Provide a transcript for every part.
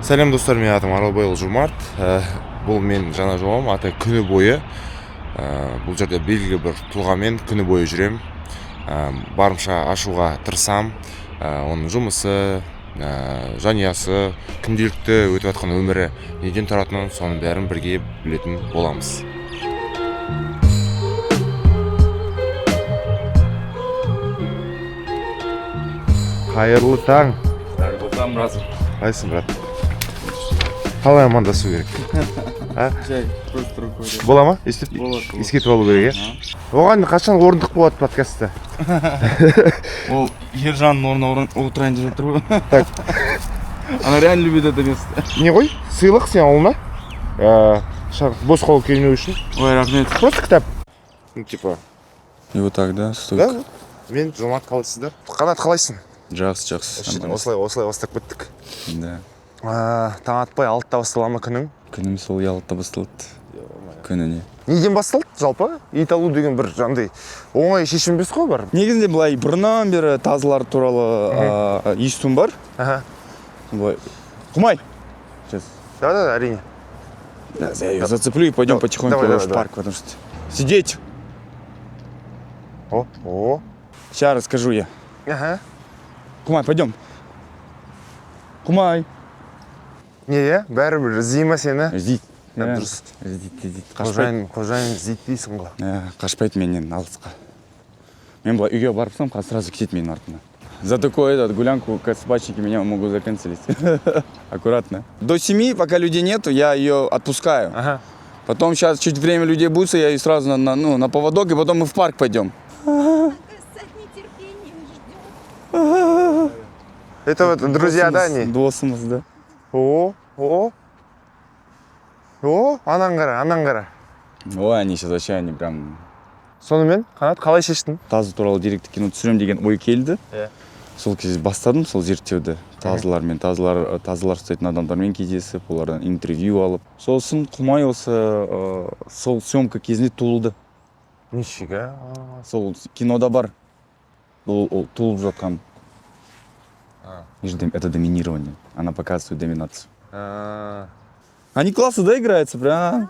Сәлем достар, мен атым Аралбай Жомарт. Бұл мен жаңа жобам, аты күні бойы. Бұл жерде белгілі бір тұлғамен күні бойы жүрем. Барымша ашуға тырысам. Оның жұмысы, жанұясы, күнделікті өтіп жатқан өмірі неден тұратынын, соның бәрін бірге білетін боламыз. Қайырлы таң. Қайырлы таң, брат. Қайсың, брат? Қалай амандасу керек? Жай, просто рукой. Бола ма? Естіп алу керек, Оған қашан орындық болады подкастта? Ол Ержанның орнына отырайын деп жатыр ғой. Так. Она реально любит это место. Не ғой? Сыйлық сен ауылына? Бос қол келмеу үшін. Ой, рахмет. Просто кітап. Типа. И вот так, да? Да? Мен Жомарт, қалайсыздар? Қанат, қалайсың? Жақсы. Осылай бастап кеттік. Да. Таң атпай 6-та бастала ма күнің? Күнім сол 6-та басталды. Күніне. Неден басталды жалпы? Ит алу деген бір жандай оңай шешім емес қой бар. Негізінде былай бұрыннан бері тазылар туралы естуім бар. Былай. Құмай. Сейчас. Да, әрине. Да, я ее зацеплю и пойдем потихоньку в парк, потому что сидеть. О. Сейчас расскажу я. Құмай, пойдем. Құмай. Не, бәрібір іздейма сені. Іздейді. Дұрыс. Іздейді. Қожайын іздейді дейсің ғой. Қашпайды менен алысқа. Мен былай үйге барыпсам, сразу кетеді менің артына. За такую гулянку собачники меня могут заканцелить. Аккуратно. До 7, пока людей нету, я ее отпускаю. Потом сейчас чуть время людей будет, я ее сразу на поводок, и потом мы в парк пойдем. Это вот друзья, да, они? Досымыз, да. О, анан қара. Ой, они сейчас вообще, они прям... Сонымен, Қанат, қалай шештің? Тазы туралы деректі кино түсірем деген ой келді. Сол кезде бастадым сол зерттеуді. Тазылармен, тазылар ұстайтын адамдармен кездесіп, олардан интервью алып. Сосын Құмай осы сол съемка кезінде туылды. Нифига. Сол кинода бар. Ол туылып жатқан. Это доминирование. Она показывает доминацию. Они классно, да, играются, прям?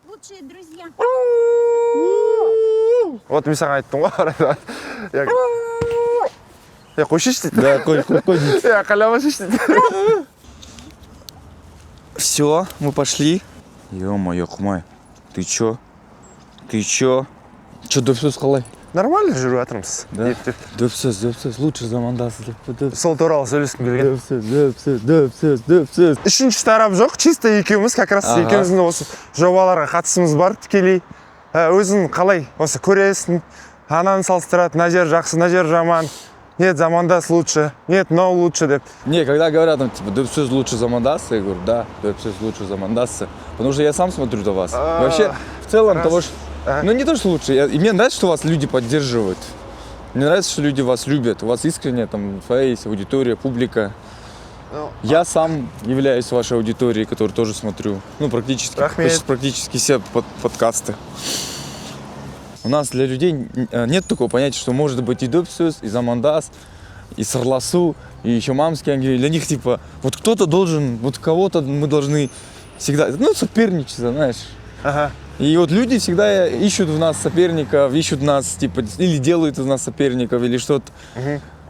Лучшие друзья. Вот мен саған айттым ғой. Қой шеш дейді. Да, қой дейді. Қалама шеш дейді. Все, мы пошли. Ё-моё, Құмай, ты чё? Чё, дөпсөз қалай? Нормально жүріп жатырмыз. Да. Дөпсөз, лучше замандасы. Сол туралы сөйлескім келген. Дөпсөз. Үшінші тарап жоқ, чисто екеуміз, как раз екеуміздің осы жобаларға қатысымыз бар тікелей. Өзің қалай осы көресің, ананы салыстырады, мына жер жақсы, мына жер жаман. Нет, замандас лучше, нет, но лучше деп. Не, когда говорят, там, типа, дөпсөз лучше замандасы, я говорю, да, дөпсөз лучше замандасы. Потому что я сам смотрю до вас. Вообще, в целом того, что... Ну, не то, что лучше. И мне нравится, что вас люди поддерживают. Мне нравится, что люди вас любят. У вас искренне, там, фейс, аудитория, публика. Я сам являюсь вашей аудиторией, которую тоже смотрю. Ну, практически все подкасты. У нас для людей нет такого понятия, что может быть и дөпсөз, и замандас, и сарласу, и еще мамский ангел. Для них, типа, вот кто-то должен, вот кого-то мы должны всегда, ну, соперничество, знаешь. И вот люди всегда ищут в нас соперников, ищут нас, типа, или делают из нас соперников, или что-то.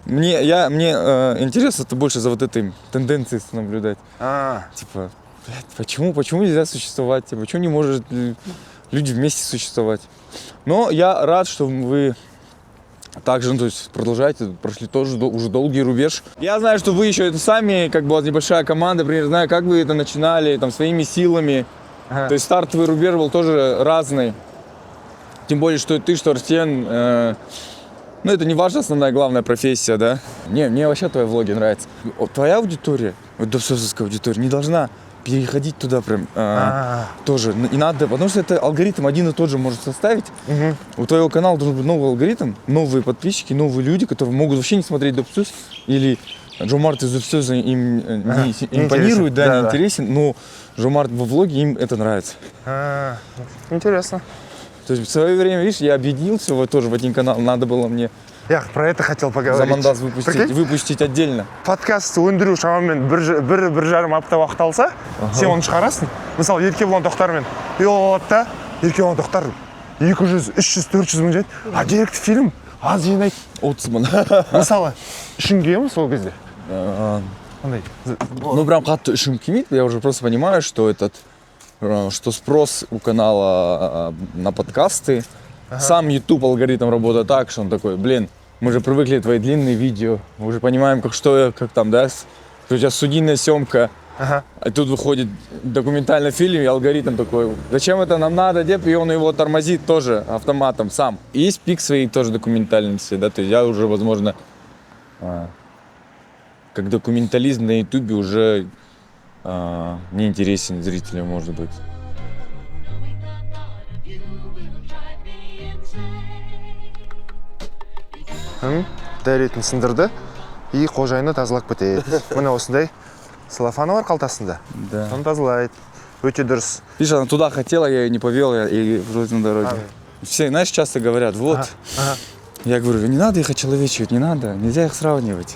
Мне интересно это больше за вот этой тенденцией наблюдать. Типа, почему нельзя существовать? Типа, почему не может люди вместе существовать? Но я рад, что вы также, то есть, продолжаете, прошли тоже уже долгий рубеж. Я знаю, что вы еще это сами, как бы у вас небольшая команда, например, знаю, как вы это начинали, там, своими силами. То есть стартовый рубеж был тоже разный. Тем более, что ты, что Арсен, ну это не ваша основная главная профессия, да? Мне вообще твои влоги нравятся. Твоя аудитория, вот дөпсөзовская аудитория, не должна переходить туда прям тоже. И надо, потому что это алгоритм один и тот же может составить. У твоего канала должен быть новый алгоритм, новые подписчики, новые люди, которые могут вообще не смотреть дөпсөз или Жомарт из дөпсөза им не импонирует, да, не интересен, но Жомарт во влоге им это нравится. Интересно. То есть в свое время, видишь, я объединился вот тоже в один канал, надо было мне Я про это хотел поговорить. Замандас Прикинь? выпустить отдельно. Подкастты өндіру шамамен бір жарым апта уақыт алса, сен оны шығарасың. Мысалы, Еркебұлан Тоқтармен болады да, Еркебұлан Тоқтар 200, 300, 400 мың жайды. А деректі фильм аз жинайды. 30 мың. Мысалы, үшін келемін сол кезде. Қандай? Ну, прям қатты үшім келмейді. Я уже просто понимаю, что что спрос у канала на подкасты. Сам YouTube алгоритм работает так, что он такой, блин, мы же привыкли твои длинные видео, мы уже понимаем, как там, да, у тебя судийная съемка, а тут выходит документальный фильм, и алгоритм такой, зачем это нам надо, деп, и он его тормозит тоже автоматом сам. И есть пик своей тоже документальности, да, то есть я уже, возможно, как документалист на YouTube уже не интересен зрителю, может быть. Дәретін сындырды, и қожайыны тазалап кетеді. Міне осындай целлофаны бар қалтасында. Да. Соны тазалайды. Өте дұрыс. Видишь, она туда хотела, я ее не повел, и вроде на дороге. Все, знаешь, часто говорят, вот. Я говорю, не надо их очеловечивать, не надо, нельзя их сравнивать.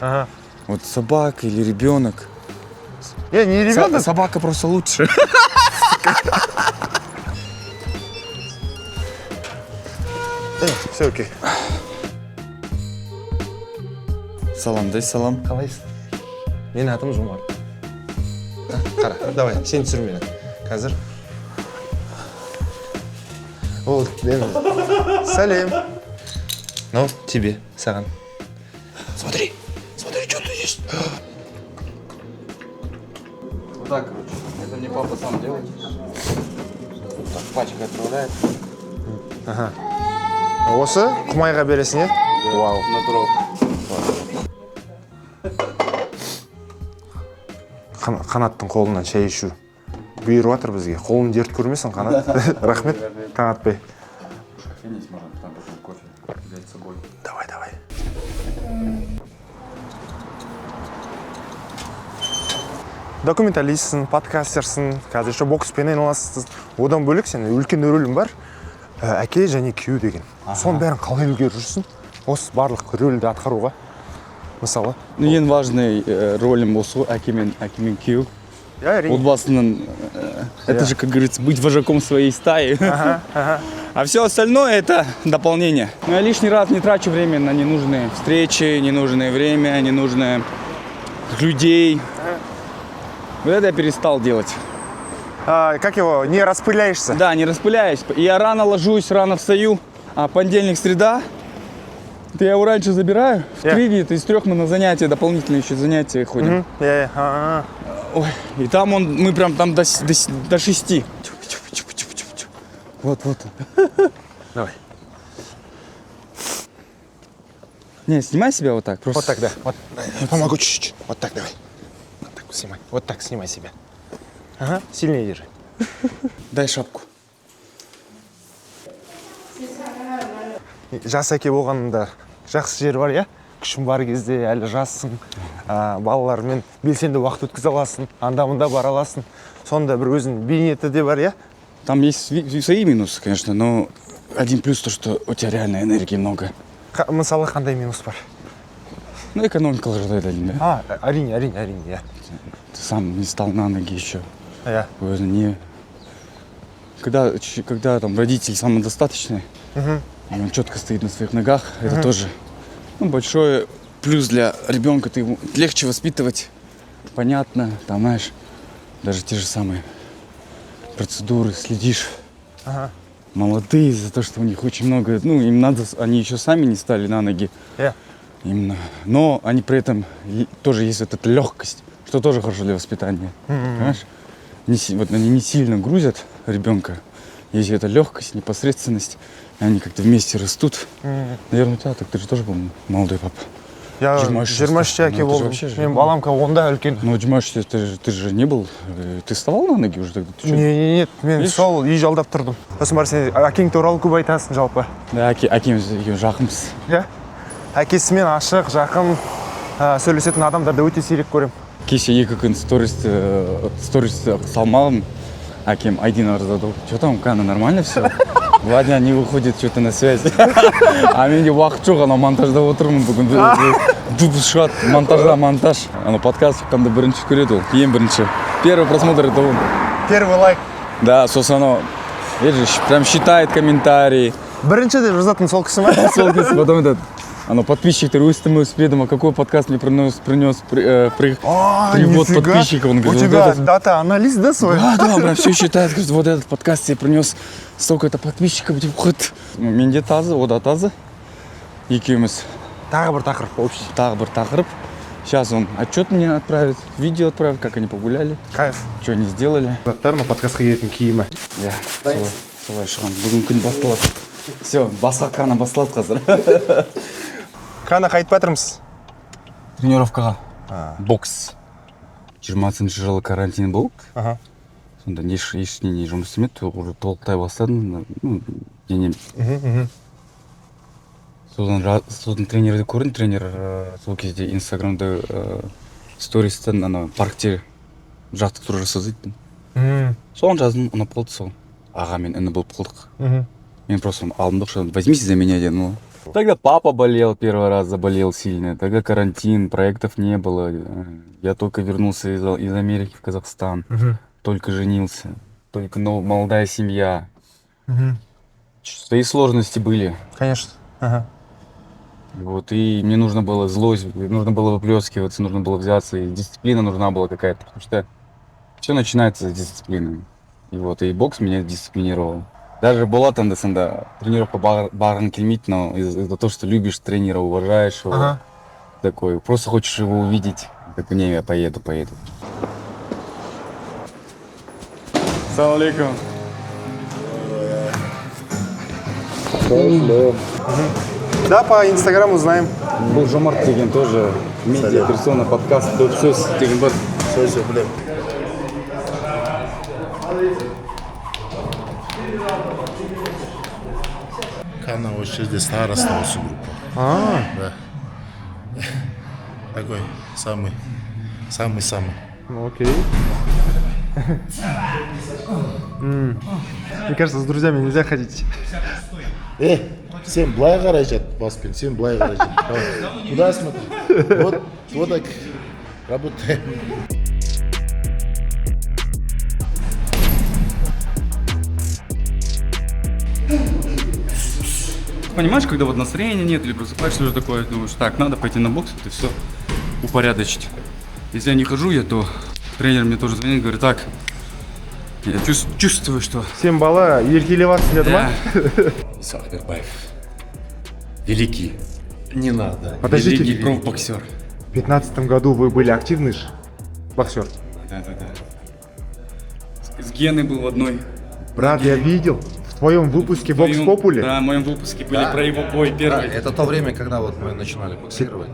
Вот собака или ребенок. Не ребенок. Собака просто лучше. Все окей. Салам, дай салам. Қалайсың? Менің атым Жомарт. Қара, давай, сен түсір мені. Қазір. Ол, сәлем. Ну, тебе, саған. Смотри, что тут есть. Вот так, короче. Это мне папа сам делает. Так, пачка отправляет. Осы құмайға бересің, е? Вау. Натурал. Қанаттың қолынан шай ішу бұйырып жатыр бізге. Қолын дерт көрмесін, Қанат. Рахмет, Қанат бей. Кофейник можно там такой кофе взять с собой. Давай. Документалистсің, подкастерсің, қазір еще бокспен айналасыз. Одан бөлек сен үлкен рөлің бар. Әке және күйеу деген. Соның бәрін қалай үлгеріп жүрсің? Осы барлық рөлді атқаруға. Мысалы. Ну, ең важный ролем осы әке мен күйеу. Отбасының, это же, как говорится, быть вожаком своей стаи. А все остальное это дополнение. Но я лишний раз не трачу время на ненужные встречи, ненужное время, ненужное людей. Вот это я перестал делать. Как его, не распыляешься? Да, не распыляюсь. Я рано ложусь, рано встаю, а понедельник, среда. Это я его раньше забираю в 3 вида, из 3 мы на занятия, дополнительные еще занятия ходим. Ой, и там мы прям там до 6. Вот. Давай. Не, снимай себя вот так. Просто. Вот так, да. Вот. Помогу чуть-чуть. Вот так, давай. Вот так снимай. Вот так снимай себя. Ага, сильнее держи. Дай шапку. Жас әке болғанында жақсы жер бар, я? Күшің бар кезде, әлі жассың, балалармен белсенді уақыт өткізе аласың, анда-мында бара аласың. Сонда бір өзінің бейнеті де бар, я? Там есть свои минусы, конечно, но один плюс то, что у тебя реально энергии много. Мысалы, қандай минус бар? Ну, экономика ложит один, да? Әрине, я. Ты сам не стал на ноги еще. Я. Не... Когда там родители самодостаточные, и он четко стоит на своих ногах, это тоже большой плюс для ребенка. Ты его легче воспитывать, понятно, там, знаешь, даже те же самые процедуры следишь. Молодые за то, что у них очень много, им надо, они еще сами не стали на ноги. Именно. Но они при этом тоже есть вот эта легкость, что тоже хорошо для воспитания. Понимаешь? Вот они не сильно грузят ребенка. Есть эта легкость, непосредственность. Они как-то вместе растут. Наверное, у тебя так, ты же тоже, по-моему, молодой папа. Я 23 әке болдым. Мен баламка онда үлкен. Ну, 23 ты же не был. Ты вставал на ноги уже тогда? Нет, мен сол үй жалдап тұрдым. Сосын бар сен әкең туралы көп айтасың жалпы. Да, әкем жақынбыз. Я? Әкесімен ашық, жақын сөйлесетін адамдарды өте сирек көрем. Кеше 2 күн сторис салмағым. Әкем Айдин арыздады. Что там, Кана, нормально все? Ваня не выходит что-то на связь. А менде уақыт жоқ, ана монтажда отырмын бүгін. Шығады, монтажда монтаж. Ана подкаст шыққанда бірінші көреді ол, ең бірінші. Первый просмотр это он. Первый лайк. Да, сосын анау, видишь, прям считает комментарии. Бірінші деп жазатын сол кісі ма? Сол кісі, потом этот, ано подписчиктер өсті ме өспеді ма, какой подкаст мне принес привод подписчиков. Он У говорит, тебя вот этот, дата-анализ, да, свой? да, прям все считает, говорит, вот этот подкаст тебе принес столько-то подписчиков, деп вот. Менде тазы, ода тазы. Екеуміз. Тағы бір тақырып общий. Тағы бір тақырып. Сейчас он отчет мне отправит, видео отправит, как они погуляли, Кайф. что они сделали. Заттар, подкастқа келетін киімі. Иә, солай шығамын. Бүгін күн басталады. Все, басқа қана басталады қазір. Қана қайтып жатырмыз. Тренировкаға. Бокс. 20-шы жылы карантин болды. Аха. Сонда ештеңе жұмыс істемеді, уже толықтай бастадым. Денем. Сосын тренерді көрдім, тренер сол кезде инстаграмда стористен ана паркте жаттықтыру жасады дейді. Соған жаздым, ұнап қалды сол. Аға мен іні болып қалдық. Мен просто алдым что возьмите за меня один. Ну. Тогда папа болел, первый раз заболел сильно. Тогда карантин, проектов не было. Я только вернулся из Америки в Казахстан. Только женился. Только молодая семья. Свои сложности были. Конечно. Ага. Вот, и мне нужно было злость, нужно было выплескиваться, нужно было взяться, и дисциплина нужна была какая-то, потому что все начинается с дисциплины. И вот, и бокс меня дисциплинировал. Даже была там тренировка барн келмейді, но из-за того, что любишь тренера, уважаешь его, такой, просто хочешь его увидеть, так не, я поеду. Ассаламу алейкум. Да, по инстаграму знаем. Был Жомарт деген тоже медиа-персона, подкаст, сөз деген бар. Сөз, білем. Кана осы жерде староста осы группа. Да. Такой самый. Окей. Мне кажется, с друзьями нельзя ходить. Сен былай қарай жат, баспен, сен былай қарай жат. Куда смотри? Вот так работаем. Понимаешь, когда вот настроения нет или просыпаешься уже такое, думаешь, так, надо пойти на бокс, это все упорядочить. Если я не хожу, то тренер мне тоже звонит, говорит, так, я чувствую, что... Сен бала еркелеп жатсың деді ма? Исаак Бербаев. Великий. Не надо. Подождите, Великий профбоксер. в 2015 году вы были активный же боксер. Да. С Геной был в одной. Брат, я видел в твоем выпуске Vox Populi. Да, в моем выпуске были про его бой первый. Это то время, когда вот мы начинали боксировать.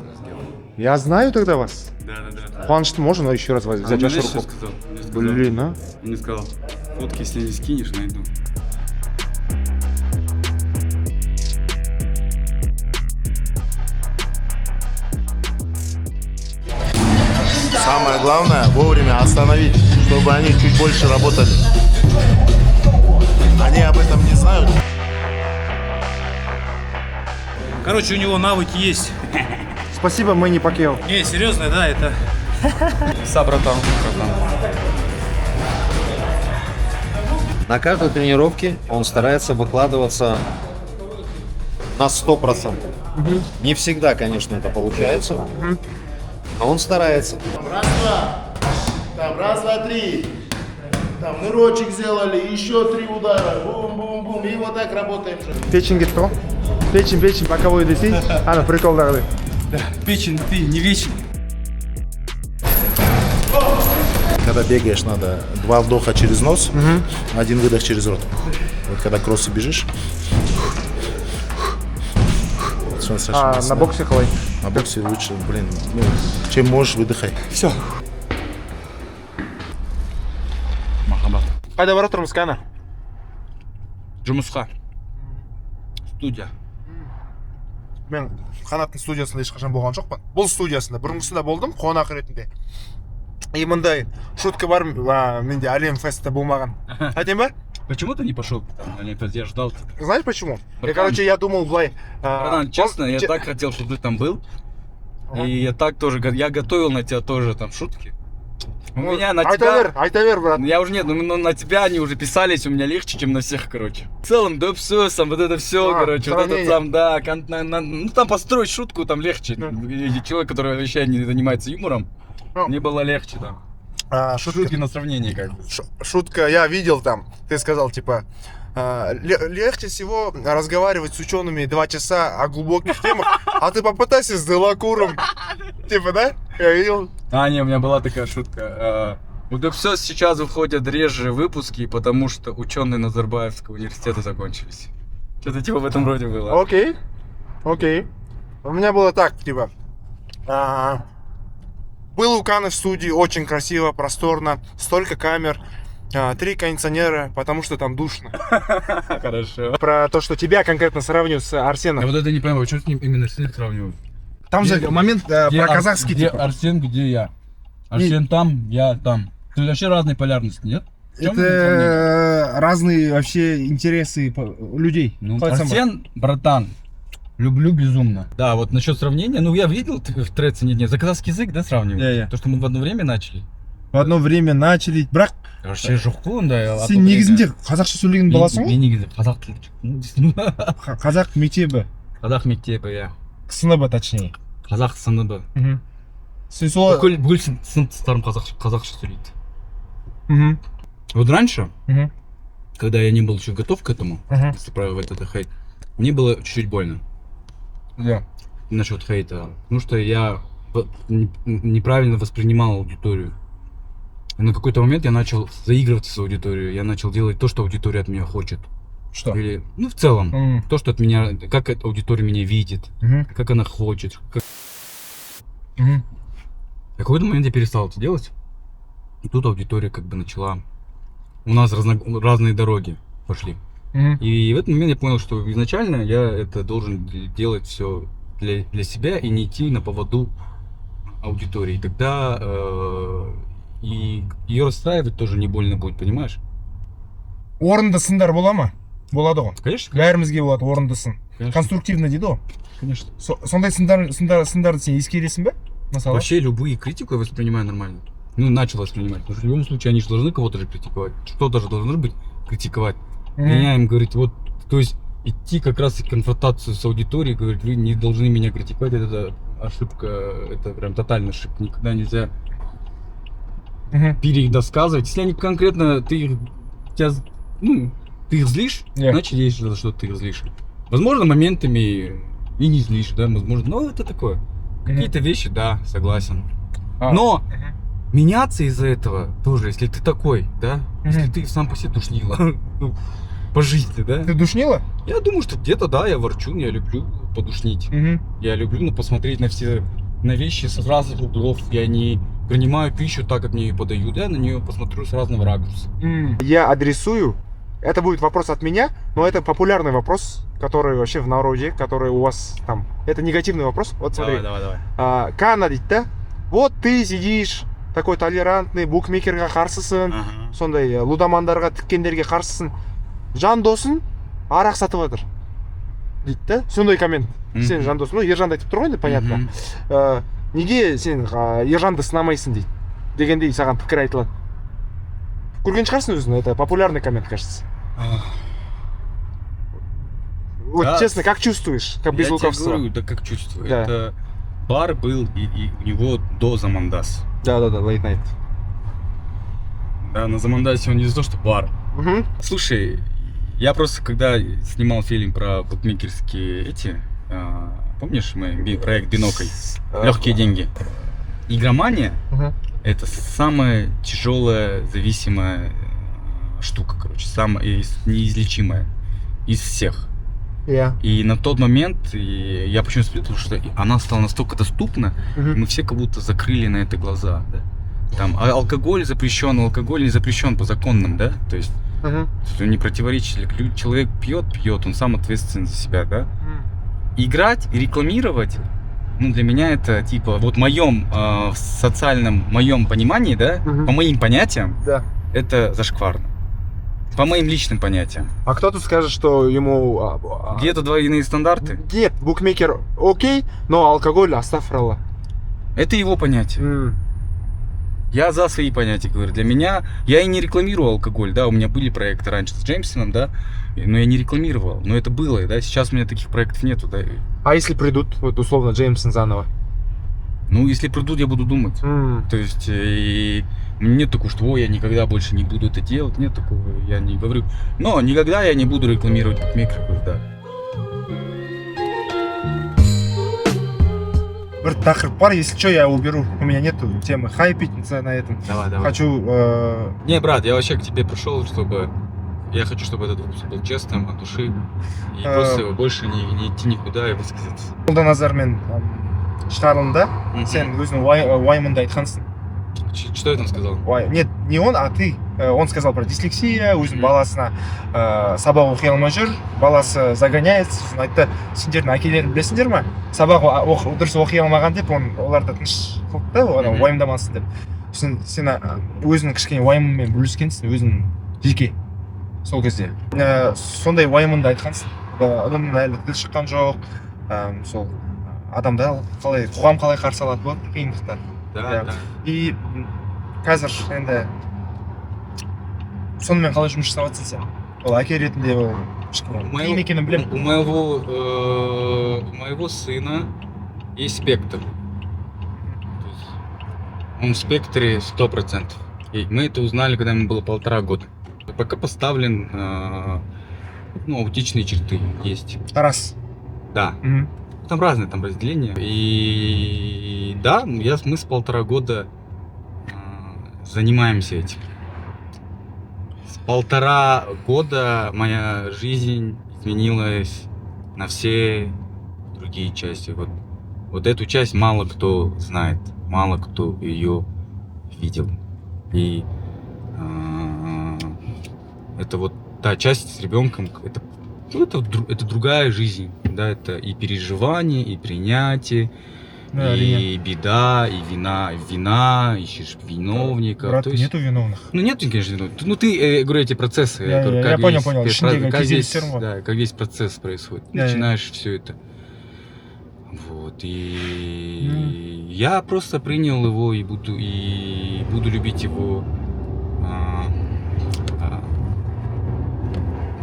Я знаю тогда вас. Да. Қуанышты можно еще раз взять Он мне, вашу знаешь, что руку? сказал? Блин, а? Он мне сказал, фотки, если не скинешь, найду. Самое главное вовремя остановить, чтобы они чуть больше работали. Они об этом не знают. Короче, у него навыки есть. Спасибо, Мэнни Пакьяо. Не, серьезно, да, это... Братан. На каждой тренировке он старается выкладываться на 100%. Не всегда, конечно, это получается, но он старается. Раз, два, три. Там нырочек сделали, еще 3 удара. Бум-бум-бум. И вот так работаем же. Печень кто? Печень, боковой десей. Ана, прикол дағды. Печень, ты не вечный. Когда бегаешь, надо 2 вдоха через нос, 1 выдох через рот. Вот когда кроссы бежишь. А на боксе қалай? На боксе лучше, чем можешь, выдыхай. Все. Махаббат. Қайда бара тұрмыз, Кана? Жұмысқа. Студия. Мен Қанаттың студиясында ешқашан болған жоқпын. Бұл студиясында, бұрынғысында болдым, қонақ ретінде. И мындай шутка бар менде әлем фестте болмаған. Айтайын ба? Почему ты не пошел там на Олимпиаду? Я ждал. Знаешь почему? Братан. Я думал, Блай... Братан, честно, я так хотел, чтобы ты там был. Ага. И я так тоже, я готовил на тебя тоже там шутки. У Ну, меня на Айтавер, брат. Я уже нет, но на тебя они уже писались, у меня легче, чем на всех, короче. В целом, да все, сам, вот это все, короче, вот это сам, да, ну там построить шутку там легче. И человек, который вообще не занимается юмором, мне было легче там. Шутки на сравнение как бы. Шутка, я видел там, ты сказал, типа, легче всего разговаривать с учеными 2 часа о глубоких темах, а ты попытайся с Делакуром. Типа, да? Я видел. Не, у меня была такая шутка. У все сейчас выходят реже выпуски, потому что ученые Назарбаевского университета закончились. Что-то типа в этом роде было. Окей. У меня было так, типа, был у Каны в студии, очень красиво, просторно, столько камер, 3 кондиционера, потому что там душно. Хорошо. Про то, что тебя конкретно сравнивают с Арсеном. Я вот это не понимаю, почему с ним именно с ним сравнивают? Там же момент про казахский, где типа. Арсен, где я? Арсен там, я там. Это вообще разные полярности, нет? Это разные вообще интересы людей. Ну, Арсен, братан, люблю безумно. Да, вот насчет сравнения, ну я видел в треце не за казахский язык, да, сравнивают? То, что мы в одно время начали. В одно время начали, бірақ Вообще жоқ қой ондай. сен негізінде қазақша сөйлеген баласың ғой? мен негізі қазақ тілі Қазақ мектебі, қазақ мектебі, иә. сыныбы точнее. Қазақ сыныбы. Сен сол... Бүкіл сыныптастарым қазақша сөйлейді. Вот раньше, когда я не был еще готов к этому, если про этот хейт, мне было чуть-чуть больно. Да. Насчет хейта. Потому что я неправильно воспринимал аудиторию. И на какой-то момент я начал заигрываться с аудиторией. Я начал делать то, что аудитория от меня хочет. Что? Или, ну, в целом, то, что от меня, как аудитория меня видит, как она хочет. И в какой-то момент я перестал это делать. И тут аудитория как бы начала... У нас разные дороги пошли. И в этот момент я понял, что изначально я это должен делать все для себя и не идти на поводу аудитории. Тогда и ее расстраивать тоже не больно будет, понимаешь? Орынды сындар бола ма? Болады ғой. Конечно. Бәрімізге болады орынды сын. Конечно. Конструктивно дейді ғой. Конечно. Сондай сындарды сен ескересің бе? Мысалы? Вообще любые критику я воспринимаю нормально. Ну, начал воспринимать. Потому что в любом случае они же должны кого-то же критиковать. Что-то же должны быть критиковать. Меня им говорить, вот, то есть идти как раз в конфронтацию с аудиторией, говорить, вы не должны меня критиковать, это ошибка, это прям тотальная ошибка. Никогда нельзя передосказывать. Если они конкретно, ты их злишь, значит есть за что ты их злишь. Возможно, моментами и не злишь, да, возможно, но это такое. Какие-то вещи, да, согласен. Но меняться из-за этого тоже, если ты такой, да, если ты сам по себе душнила, ну, по жизни, да. Ты душнила? Я думаю, что где-то, да, я ворчун, я люблю подушнить. Я люблю посмотреть на вещи с разных углов. Я не принимаю пищу так, как мне ее подают, я на нее посмотрю с разного ракурса. Я адресую. Это будет вопрос от меня, но это популярный вопрос, который вообще в народе, который у вас там. Это негативный вопрос. Вот смотри. Давай. Кана дейді да. Вот ты сидишь, такой толерантный, букмекерге қарсысың, сондай лудомандарға, тіккендерге қарсысың. Жан досың арақ сатып жатыр дейді да. Сондай коммент. Сен жан досың, ну Ержан айтып тұр ғой, понятно. Неге сен Ержанды сынамайсың дейді. Дегендей саған пікір айтылады. Көрген шығарсың өзің, это популярный коммент, кажется. Вот да, честно, как чувствуешь? Как без лукавства? Я тебе говорю, да как чувствую. Да. Это бар был и у него до Замандас. Да, Late Night. Да, на Замандасе он не за то, что бар. Слушай, я просто когда снимал фильм про букмекерские помнишь мой проект «Бинокль»? Легкие деньги. Игромания это самая тяжелая, зависимая штука, короче, самая неизлечимая из всех. И на тот момент я почему вспомнил, что она стала настолько доступна, мы все как будто закрыли на это глаза. Да? Там алкоголь запрещен, алкоголь не запрещен по законным, да? То есть не противоречит. Человек пьет, он сам ответственен за себя, да? Играть и рекламировать, ну для меня это типа вот в моем социальном моем понимании, да, по моим понятиям, это зашкварно. По моим личным понятиям. А кто тут скажет, что ему... Где-то двойные стандарты. Нет, букмекер окей, но алкоголь астафралла. Это его понятие. Я за свои понятия говорю. Для меня, я и не рекламирую алкоголь, да, у меня были проекты раньше с Джеймсоном, да, но я не рекламировал, но это было, да, сейчас у меня таких проектов нету, да. А если придут, вот условно, Джеймсон заново? Ну, если придут, я буду думать. То есть, и нет такого, что, я никогда больше не буду это делать, нет такого, я не говорю. Но никогда я не буду рекламировать букмекеров, да. Бір тақырып бар, если что, я уберу. У меня нету темы хайпить на этом. Давай. Хочу... Не, брат, я вообще к тебе пришел, чтобы... Я хочу, чтобы этот выпуск был честным, от души. И просто больше не идти никуда и высказаться. Қолдан назармен шығарылымда сен өзің уайымыңды айтқансың. Что я там сказал? Нет, не он, а ты. Он сказал про дислексия, өзінің баласына сабақ оқи алмай жүр, баласы загоняется, сосын айтты, сендердің әкелерін білесіңдер ме? Сабақ дұрыс оқи алмаған деп, оларды тыныш қылды да, уайымдамасын деп. Сосын сен өзінің кішкене уайымымен бөліскенсің, өзің жеке сол кезде. Сондай уайымыңды айтқансың. Адамның әлі тіл шыққан жоқ, сол адамда қалай, қоғам қалай қарсы алады болады, қиындықтар. Да. И қазір енді сонымен қалай жұмыс жасап жатсың сен? Ол әке ретінде ол қиын екенін білемін. У моего сына есть спектр. Он в спектре 100%. И мы это узнали, когда ему было 1,5 года. Пока поставлен, аутичные черты есть. Раз. Да. Там разные там разделения. И да, мы с 1,5 года занимаемся этим. С 1,5 года моя жизнь изменилась на все другие части. Вот эту часть мало кто знает, мало кто ее видел. И это вот та часть с ребенком, это другая жизнь, да, это и переживание, и принятие, и беда, и вина, ищешь виновника. Брат, нету виновных. Ну нету, конечно, виновных. Ну ты, говорю, эти процессы. Я понял. Как весь процесс происходит. Начинаешь все это. Вот, и я просто принял его и буду любить его.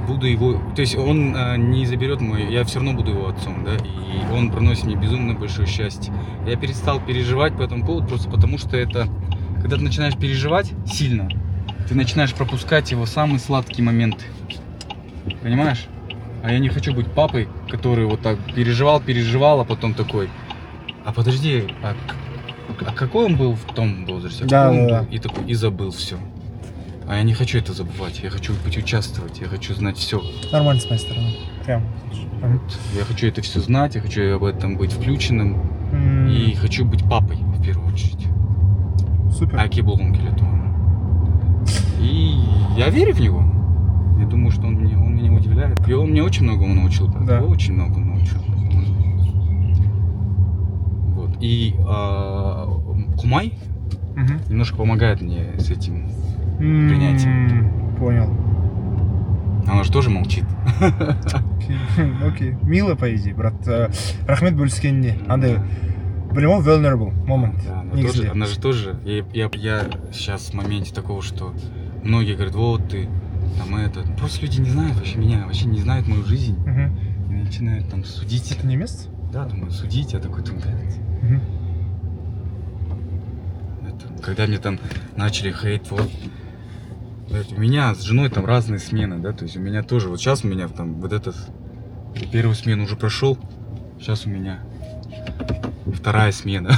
Буду его, то есть он не заберет я все равно буду его отцом, да, и он приносит мне безумно большое счастье. Я перестал переживать по этому поводу просто потому, что это, когда ты начинаешь переживать сильно, ты начинаешь пропускать его самые сладкие моменты, понимаешь? А я не хочу быть папой, который вот так переживал, а потом такой, а подожди, а какой он был в том возрасте? Да. И такой, и забыл все. А я не хочу это забывать, я хочу участвовать, я хочу знать все. Нормально с моей стороны. Прям. Я хочу это все знать, я хочу об этом быть включенным. И хочу быть папой в первую очередь. Супер. Аки болғым келеді. И я верю в него. Я думаю, что он меня удивляет. И он мне очень многому научил. Да. Очень многому научил. Вот. И Кумай немножко помогает мне с этим принятием. Понял. Она же тоже молчит. Окей. Мило, по идее, брат. Рахмет бөліскеніне. Андай, білем ғой, vulnerable moment. Да, она же тоже. Я сейчас в моменте такого, что многие говорят, вот ты, там это. Просто люди не знают вообще меня, вообще не знают мою жизнь. И начинают там судить. Это немец? Да, думаю, судить, я такой думаю, когда мне там начали хейт, вот. У меня с женой там разные смены, да, то есть у меня тоже, вот сейчас у меня там вот этот первую смену уже прошел, сейчас у меня 2-я смена,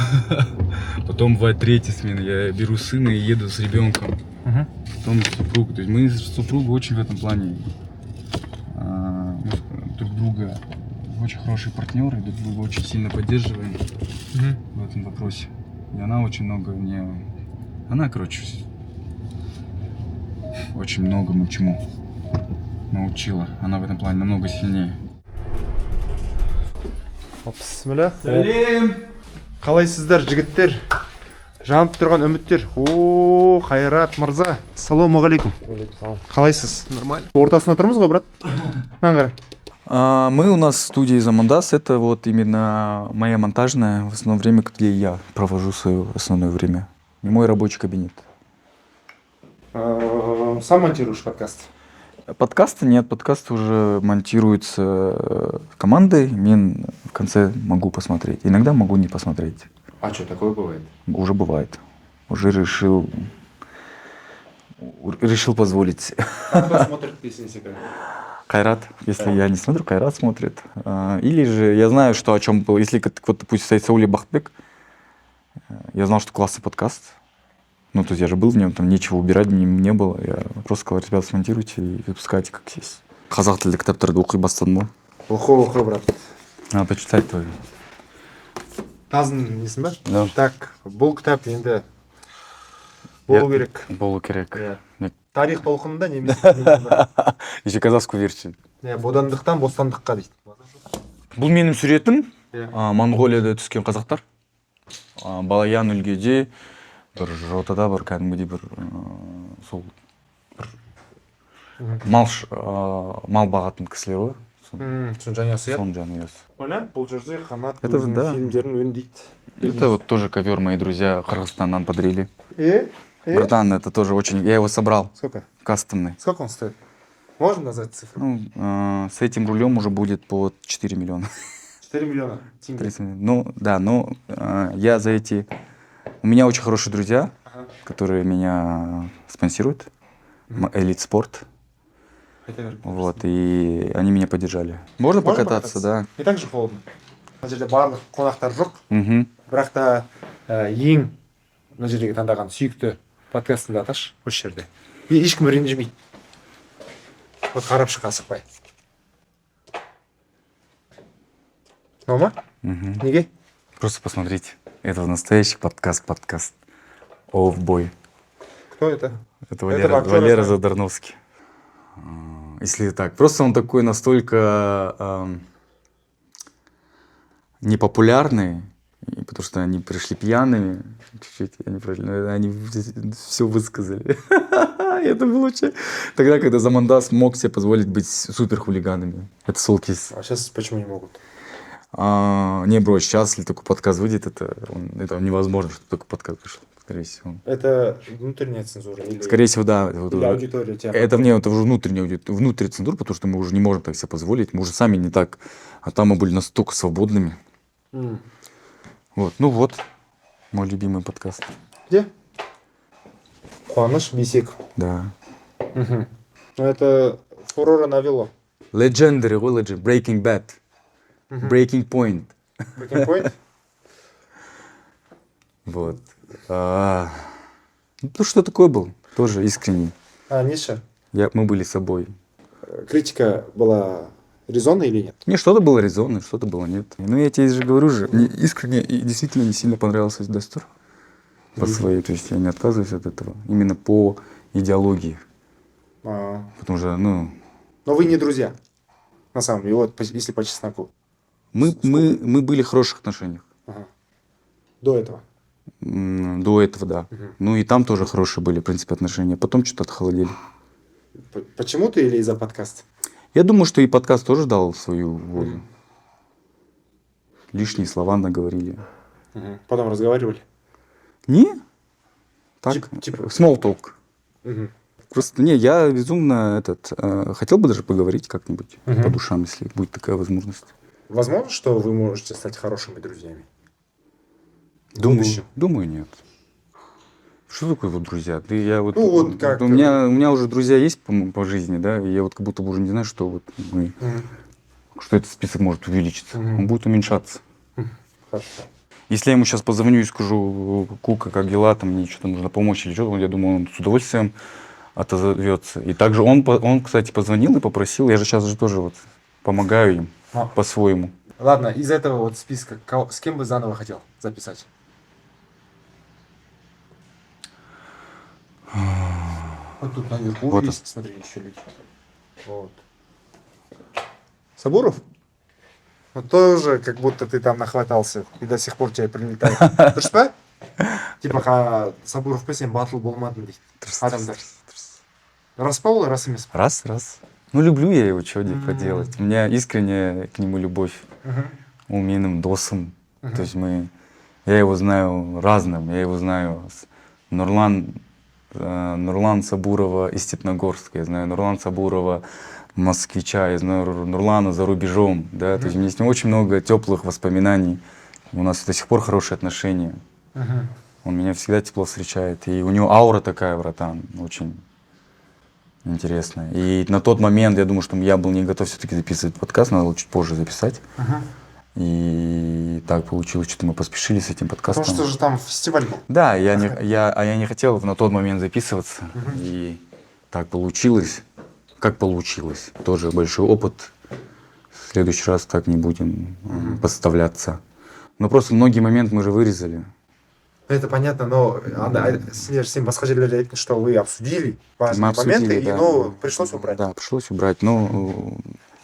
потом бывает 3-я смена, я беру сына и еду с ребенком, потом супруг, то есть мы с супругой очень в этом плане друг друга очень хорошие партнеры, друг друга очень сильно поддерживаем в этом вопросе, и она очень много мне, короче, очень многому чему научила. Она в этом плане намного сильнее. Бісміллә. Қалайсыздар, жігіттер? жанып тұрған үміттер. О, Қайрат мырза. Ассалаумағалейкум. Қалайсыз? Нормально. Ортасында тұрмыз ғой, брат? Маған қара. Мы у нас в студии Замандас. Это вот именно моя монтажная, в основном время, где я провожу свое основное время. И мой рабочий кабинет. Сам монтируешь подкаст? Подкасты нет, подкасты уже монтируются командой. Мен в конце могу посмотреть. Иногда могу не посмотреть. А что, такое бывает? Уже бывает. Уже решил позволить. Кто смотрит, если не секрет? Кайрат. Если я не смотрю, Кайрат смотрит. Или же я знаю, что о чем был. Если вот, допустим, стоит Саули Бахтбек, я знал, что классный подкаст. Ну, то есть я же был в нем, там нечего убирать не было. Я просто сказал, ребята, смонтируйте и выпускайте как есть. Қазақ тілді кітаптарды оқи бастадым ғой. Оқы, брат. Надо почитать твою. Тазың несін ба? Да. Так, бұл кітап енді болу керек. Болу керек. Тарих толқынында немесе Еще казахскую версию. бодандықтан бостандыққа дейді. Бұл менің суретім. Монғолияда түскен қазақтар. Балаян өлгеде бір ротада бір кәдімгідей бір сол бір мал бағатын кісілер ғой. Соның жанұясы, Соның жанұясы. Оля, бұл жерде Қанат Это өзінің да. фильмдерін өңдейді. Это вот тоже ковер мои друзья Кыргызстаннан подарили. Братан, это тоже очень... Я его собрал. Сколько? Кастомный. Сколько он стоит? Можно назвать цифру? Ну, с этим рулем уже будет по 4 миллиона. 4 миллиона тенге. 30 миллионов. Ну, да, но я за эти... У меня очень хорошие друзья, которые меня спонсируют. Элит Спорт. Вот, и они меня поддержали. Можно покататься, да. Не так же холодно. Мына жерде барлық қонақтар жоқ. Мгм. Бірақ та ең мына жердегі таңдаған сүйікті подкастыңды аташы осы жерде. И ешкім ренжімейді. Вот қарап шық асықпай. Нома? Неге? Просто посмотрите. Это настоящий подкаст. Овбой. Кто это? Это Этого актера Валера знаю. Задорновский. Если так. Просто он такой настолько непопулярный, и потому что они пришли пьяными, чуть-чуть, они все высказали. Это было вообще... Тогда, когда Замандас мог себе позволить быть суперхулиганами. Это Солкис. А сейчас почему не могут? Не, бро, сейчас, если такой подкаст выйдет, это невозможно, чтобы такой подкаст вышел, скорее всего. Это внутренняя цензура? Или... Скорее всего, да. Или аудитория тебя? Это уже внутренняя цензура, потому что мы уже не можем так себе позволить, мы уже сами не так, а там мы были настолько свободными. Вот, ну вот, мой любимый подкаст. Где? Қуаныш Бейсеков. Да. Ну это фурора навело. Legendary, Breaking Bad. Breaking Point. Breaking Point? Вот. Ну, что такое был? Тоже искренний. Ниша? Мы были собой. Критика была резонной или нет? Не, что-то было резонно, что-то было нет. Ну, я тебе же говорю же, мне искренне и действительно не сильно понравился Дастер. По своей, то есть я не отказываюсь от этого. Именно по идеологии. Потому что, ну... Но вы не друзья, на самом деле, вот если по чесноку. Мы были в хороших отношениях. До этого? До этого, да. Ну и там тоже хорошие были, в принципе, отношения. Потом что-то отхолодели. Почему ты или из-за подкаста? Я думаю, что и подкаст тоже дал свою волю. Лишние слова наговорили. Потом разговаривали? Не? Так, Типа? small talk. Просто, не, я безумно хотел бы даже поговорить как-нибудь по душам, если будет такая возможность. Возможно, что вы можете стать хорошими друзьями? Думаю, нет. Что такое вот друзья? Я вот, ну, вот как... У меня уже друзья есть по жизни, да, и я вот как будто бы уже не знаю, что вот мы... Что этот список может увеличиться. Он будет уменьшаться. Хорошо. Если я ему сейчас позвоню и скажу: Кука, как дела, там мне что-то нужно помочь или что-то, я думаю, он с удовольствием отозвется. И также он, кстати, позвонил и попросил, я же сейчас же тоже вот помогаю им по-своему. Ладно, из этого вот списка, с кем бы заново хотел записать? Вот тут наверху Вот есть, смотри, еще люди. Вот. Сабуров? Ну тоже как будто ты там нахватался и до сих пор тебя прилетает. Дұрыс па? типа Сабуровпен сен батыл болмадың дейді адамдар. Рас па ол, рас емес па? Раз. Ну, люблю я его, что поделать. У меня искренняя к нему любовь. Он меным досом. То есть я его знаю разным. Я его знаю Нурлан Сабурова из Степногорска. Я знаю Нурлан Сабурова москвича. Я знаю Нурлана за рубежом. Да? То есть у меня с ним очень много теплых воспоминаний. У нас до сих пор хорошие отношения. Он меня всегда тепло встречает. И у него аура такая, братан, очень интересная. И на тот момент я думаю, что я был не готов все-таки записывать подкаст, надо было чуть позже записать. И так получилось, что мы поспешили с этим подкастом. Потому что же там фестиваль был. Да, я не хотел на тот момент записываться. И так получилось, как получилось. Тоже большой опыт. В следующий раз так не будем подставляться. Но просто многие моменты мы же вырезали. Это понятно, но сен басқа жерлерде айттың, что вы обсудили важные моменты, да. но пришлось убрать. Да, пришлось убрать. Ну,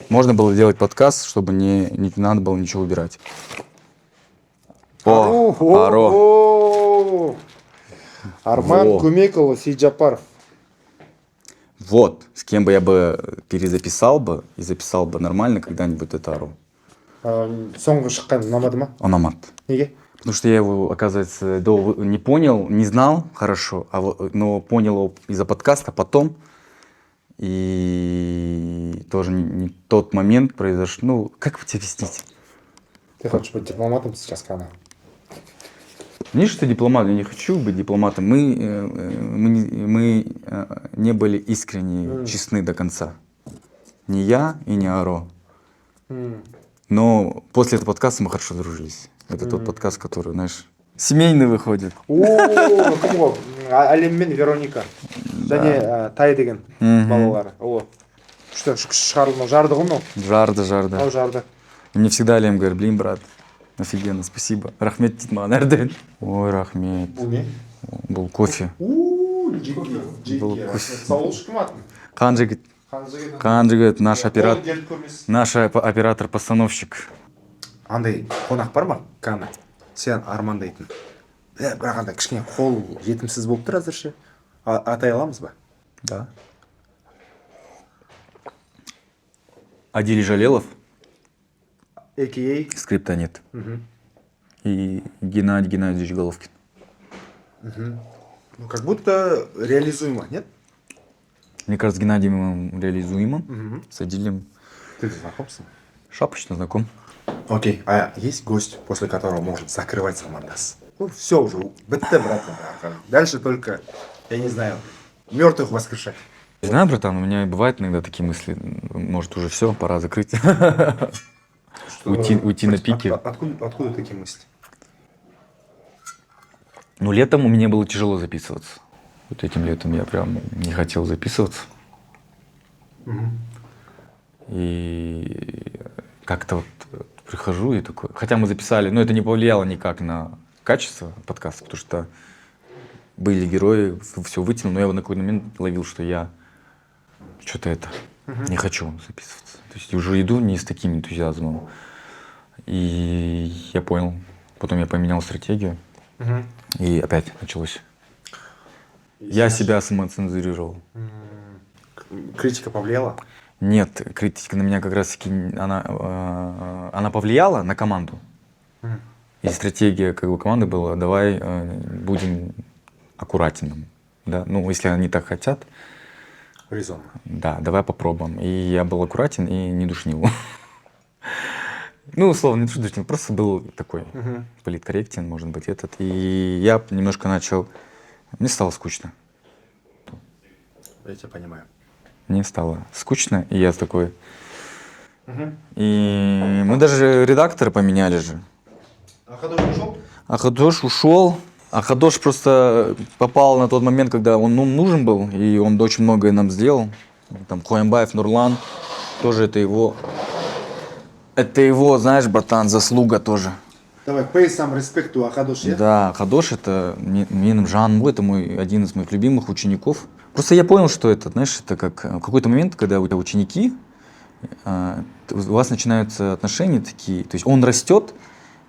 можно было делать подкаст, чтобы не надо было ничего убирать. Аро. Арман Во. Кумекұлы Сейджапаров. Вот, с кем бы я бы перезаписал бы и записал бы нормально когда-нибудь это Аро. Соңғы шыққан ұнамады ма? Ономат. Неге? Потому что я его, оказывается, не понял, не знал хорошо, но понял его из-за подкаста потом. И тоже не тот момент произошел. Ну, как тебе объяснить? Ты хочешь быть дипломатом сейчас, Кана? Не что дипломат, я не хочу быть дипломатом. Мы не были искренне честны до конца. Не я и не Аро. Но после этого подкаста мы хорошо дружились. Это тот подкаст, который, знаешь, семейный выходит. Кім ғой? Әлем мен Вероника. Және Тай деген балалары. Что, шығарылмау жарды ғой мынау? Жарды. Ау жарды. И мне всегда Алем говорит, блин, брат, офигенно, спасибо. Рахмет дейді маған әрдайым. Ой, рахмет. Бұл не? Бұл кофе. Бұл кофе. Саулы шықым атын? Қан жігіт. Наш оператор-постановщик. Андай қонақ бар ма, Кана? Сен армандайтын. Бірақ андай кішкене қол жетімсіз болып тұр әзірше. Атай аламыз ба? Да. Адиль Жалелов. А.К.А. Скриптонит. И Геннадий Геннадьевич Головкин. Ну, как будто реализуемо, нет? Мне кажется, Геннадием реализуемо. С Адилем Ты знаком с ним? шапочно знаком. Окей, а есть гость, после которого может закрывать Самандас? Ну, все уже, бітті, братан. Дальше только, я не знаю, мертвых воскрешать. Не знаю, братан, у меня бывают иногда такие мысли. Может, уже все, пора закрыть. Уйти на пике. Откуда такие мысли? Ну, летом у меня было тяжело записываться. Вот этим летом я прям не хотел записываться. И как-то вот прихожу и такой... Хотя мы записали, но это не повлияло никак на качество подкаста, потому что были герои, все вытянул, но я на какой-то момент ловил, что я что-то не хочу записываться. То есть уже иду не с таким энтузиазмом. И я понял. Потом я поменял стратегию. И опять началось. Я себя самоцензурировал. Критика повлияла? Нет, критика на меня как раз-таки, она повлияла на команду. И стратегия как бы команды была, давай будем аккуратным. Да? Ну, если они так хотят. Резонно. Да, давай попробуем. И я был аккуратен и не душнил. Ну, условно, не душнил, просто был такой политкорректен, может быть, этот. И я немножко начал... Мне стало скучно. Я тебя понимаю. Мне стало скучно, и я такой... И мы даже редактора поменяли же. А Хадош ушел? А Хадош ушел. А Хадош просто попал на тот момент, когда он нужен был, и он очень многое нам сделал. Там Хуаймбаев, Нурлан, тоже это его, знаешь, братан, заслуга тоже. Давай, pay some respect to Хадош, я? Да, Хадош это Жан Му, это один из моих любимых учеников. Просто я понял, что это, знаешь, это как в какой-то момент, когда у тебя ученики, у вас начинаются отношения такие, то есть он растет,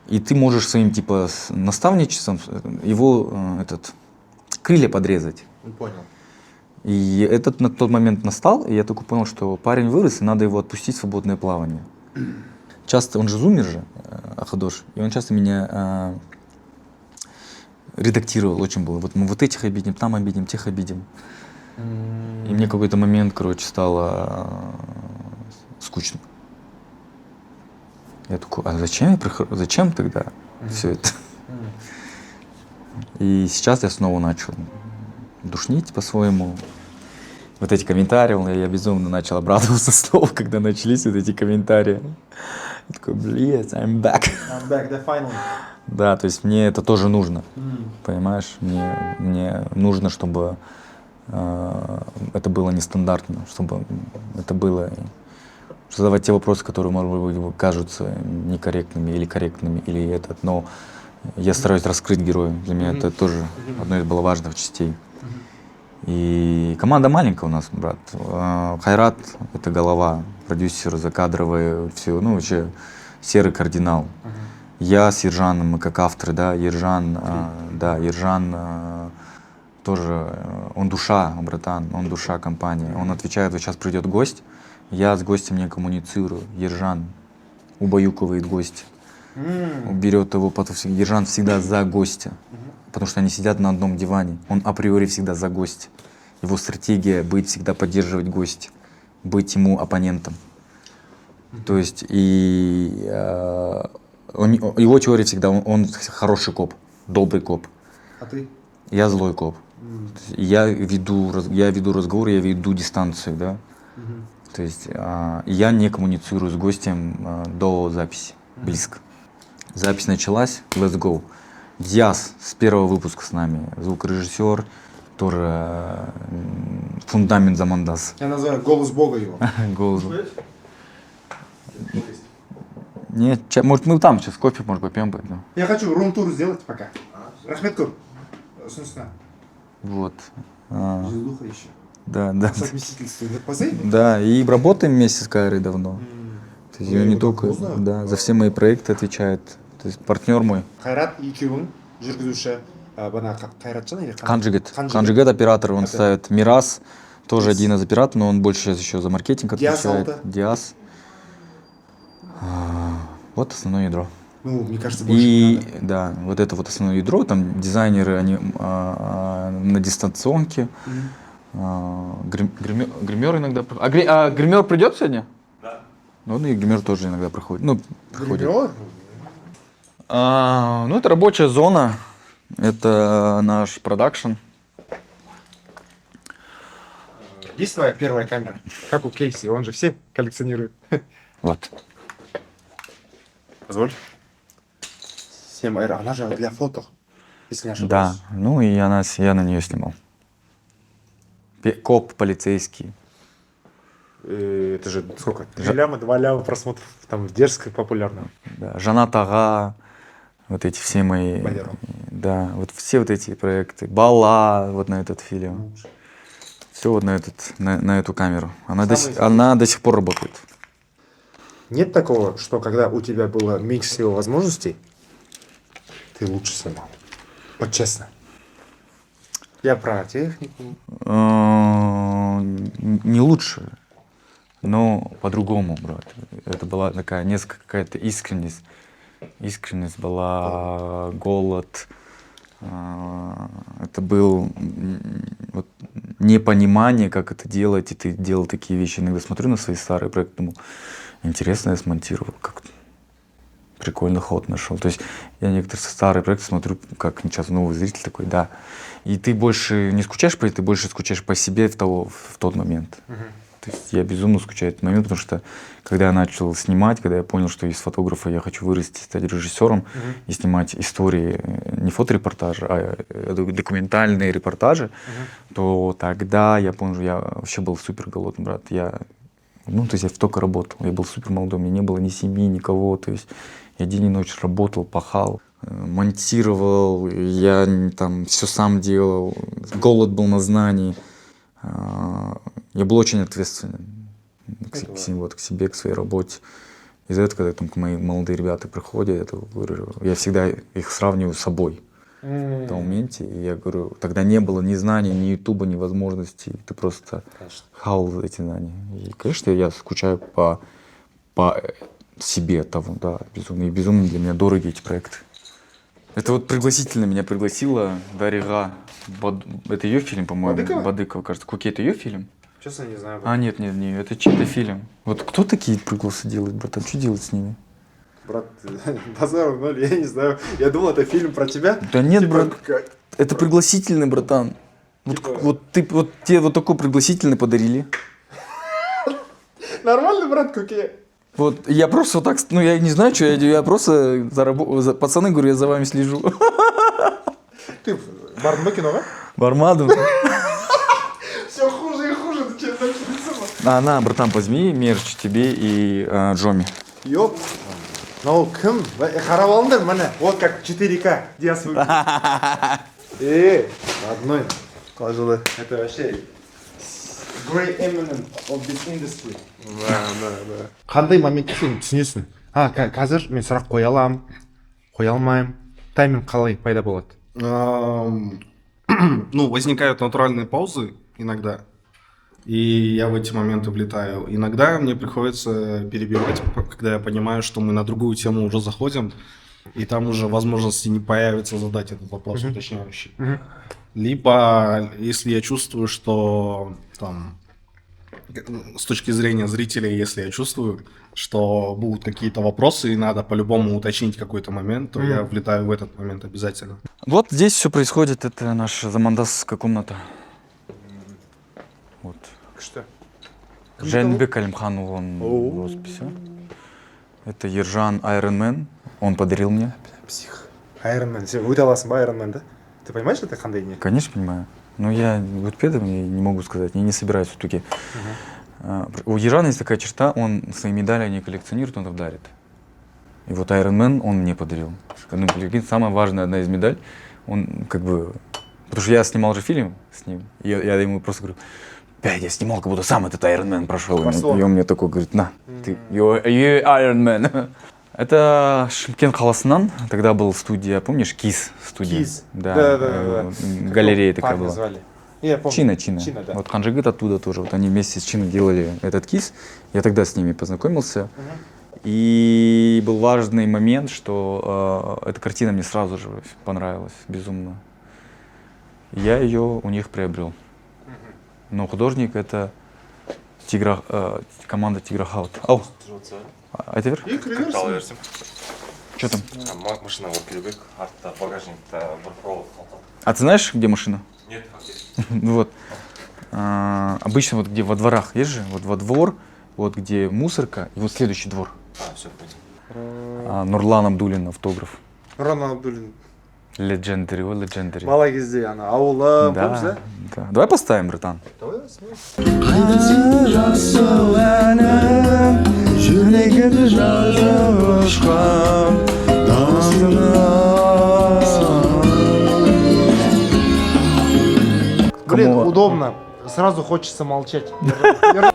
И ты можешь своим, типа, наставничеством его, крылья подрезать. Понял. И этот на тот момент настал, и я только понял, что парень вырос, и надо его отпустить в свободное плавание. Часто, он же зумер же, Ахадош, и он часто меня редактировал, очень было. Вот мы вот этих обидим, там обидим, тех обидим. И мне в какой-то момент, короче, стало скучно. Я такой, а зачем тогда все это? И сейчас я снова начал душнить по-своему. Вот эти комментарии, я безумно начал обрадоваться снова, когда начались вот эти комментарии. Я такой, блядь, I'm back. I'm back, the final. Да, то есть мне это тоже нужно, понимаешь? Мне нужно, чтобы это было нестандартно, чтобы это было... Задавать те вопросы, которые, может быть, кажутся некорректными или корректными, или этот, но я стараюсь раскрыть героя. Для меня это тоже одно из было важных частей. И команда маленькая у нас, брат. Хайрат — это голова, продюсер, закадровый, все, ну, вообще серый кардинал. Я с Ержаном, мы как авторы, да, Ержан тоже, он душа, братан, он душа компании. Он отвечает, вот сейчас придет гость, я с гостем не коммуницирую. Ержан убаюкивает гостя, берет его, Ержан всегда за гостя, потому что они сидят на одном диване. Он априори всегда за гостя. Его стратегия быть всегда поддерживать гостя, быть ему оппонентом. То есть его теория всегда, он хороший коп, добрый коп. А ты? Я злой коп. Я веду разговор, я веду дистанцию, да. То есть я не коммуницирую с гостем до записи, близко. Запись началась, let's go. Диас с первого выпуска с нами, звукорежиссер, тоже фундамент Замандас. Я называю голос Бога его. Голос. Нет, может мы там сейчас кофе, может, попьем. Да. Я хочу рум-тур сделать пока. Рахметкур. Собственно. Вот. Желуха еще. Да. Совместительство идет последний? Да, и работаем вместе с Кайрой давно. То есть не только, да, за все мои проекты отвечает. То есть партнер мой. Хайрат екеуің жүргізуші Кайратжан или Канджигет оператор, он ставит. Мирас тоже один из операторов, но он больше сейчас еще за маркетинг отвечает. Диас. Вот основное ядро. Ну, мне кажется, больше и не надо. да, вот это вот основное ядро, там дизайнеры, они на дистанционке. Гример иногда... А гример придет сегодня? Да. Ну и гример тоже иногда проходит. Ну, приходит. Ну, это рабочая зона. Это наш продакшн. Есть твоя первая камера? Как у Кейси, он же все коллекционирует. Вот. Позволь. 7 Р, она же для фото, если не ошибаюсь. Да, ну и я на нее снимал. Коп полицейский. Это же сколько? 3 ляма, 2 ляма просмотров. Там дерзко популярно. Да, Жанат Ага, вот эти все мои... Валеру. Да, вот все вот эти проекты. Бала, вот на этот фильм. Все вот на эту камеру. Она до сих пор работает. Нет такого, что когда у тебя было микс всего возможностей, ты лучше снимал? Вот честно. Я про технику. Не лучше, но по-другому, брат. Это была такая несколько какая-то искренность. Искренность была, голод. Это был вот, непонимание, как это делать. И ты делал такие вещи. Иногда смотрю на свои старые проекты, думаю, интересно я смонтировал, как прикольный ход нашел. То есть я некоторые старые проекты смотрю, как сейчас новый зритель такой, да. И ты больше не скучаешь по тебе, ты больше скучаешь по себе в тот момент. То есть я безумно скучаю этот момент, потому что когда я начал снимать, когда я понял, что из фотографа я хочу вырасти, стать режиссером и снимать истории, не фоторепортажи, а документальные репортажи, то тогда я понял, что я вообще был супер голодный, брат. То есть я только работал, я был супер молодой, у меня не было ни семьи, никого, то есть я день и ночь работал, пахал, монтировал, я там все сам делал, голод был на знании. Я был очень ответственен к себе, к своей работе. Из-за этого, когда там мои молодые ребята приходят, я говорю, я всегда их сравниваю с собой в том моменте. И я говорю, тогда не было ни знаний, ни ютуба, ни возможностей. Ты просто хавал эти знания. И, конечно, я скучаю по себе того, да, безумно. И безумно для меня дороги эти проекты. Это вот пригласительно меня пригласила Дарига. Это ее фильм, по-моему. Бадыкова, кажется. Куки, это ее фильм? Честно, не знаю. А, нет, это чей-то фильм. Вот кто такие пригласы делает, братан? Что делать с ними? Брат, базар ноль, я не знаю. Я думал, это фильм про тебя. Да нет, брат. Это пригласительный, братан. Вот тебе вот такой пригласительный подарили. Нормально, брат, Куки? Вот, я просто вот так, ну я не знаю, что я делаю, я просто пацаны, говорю, я за вами слежу. Ты бардың ба киноға? Бармадым. Все хуже и хуже, ты че, На, братан, возьми мерч тебе и Джоми. Ёп. Ну, кім? Қарап алыңдар, міне. Вот как 4К. Диас выглядит. Родной. Қалжылы. Это вообще great eminent of this industry. Да. Қандай моментте сен түсінесің? Қазір мен сұрақ қоя аламын, қоя алмаймын. Тайминг қалай пайда болады? Ну, возникают натуральные паузы иногда, и я в эти моменты влетаю. Иногда мне приходится перебивать, когда я понимаю, что мы на другую тему уже заходим, и там уже возможности не появится задать этот вопрос уточняющий. Либо, если я чувствую, что там, с точки зрения зрителей, если я чувствую, что будут какие-то вопросы и надо по-любому уточнить какой-то момент, то я влетаю в этот момент обязательно. Вот здесь все происходит, это наша замандасская комната. Вот. Что? Женбек Алимханов, он в росписи. Это Ержан Iron он подарил мне. Псих. Iron Man. Сен өте аласың ба Iron Man, да? Ты понимаешь, это қандай не? Конечно, понимаю. Но я вот поэтому я не могу сказать, я не собираюсь в туке. У Ержана есть такая черта, он свои медали не коллекционирует, он их дарит. И вот Iron Man он мне подарил. Ну, самая важная одна из медалей, он как бы... Потому что я снимал же фильм с ним, и я ему просто говорю, я снимал, как будто сам этот Iron Man прошел. И он мне такой говорит, на, ты, you Iron Man. Это Шымкент қаласынан, тогда был студия, помнишь, КИС студия? КИС, да. Галерея такая была. Звали? Я Чина. помню. Чина, да. Вот Ханжигит оттуда тоже. Вот они вместе с Чиной делали этот КИС. Я тогда с ними познакомился. И был важный момент, что эта картина мне сразу же понравилась безумно. Я ее у них приобрел. Но художник это команда Тиграхаут. Ау. Это вер? Что там? Машина вот келбек, артта багажникта бір провод қалды. А ты знаешь, где машина? Нет, Вот. Обычно вот где во дворах, есть же, вот во двор, вот где мусорка, и вот следующий двор. Все, понял. Нурлан Абдуллин, автограф. Нұрлан Абдуллин. Legendary, ой, legendary. Бала кезде ана ауылы, помнишь, да? Да. Давай поставим, братан. Давай, Блин, удобно. Сразу хочется молчать.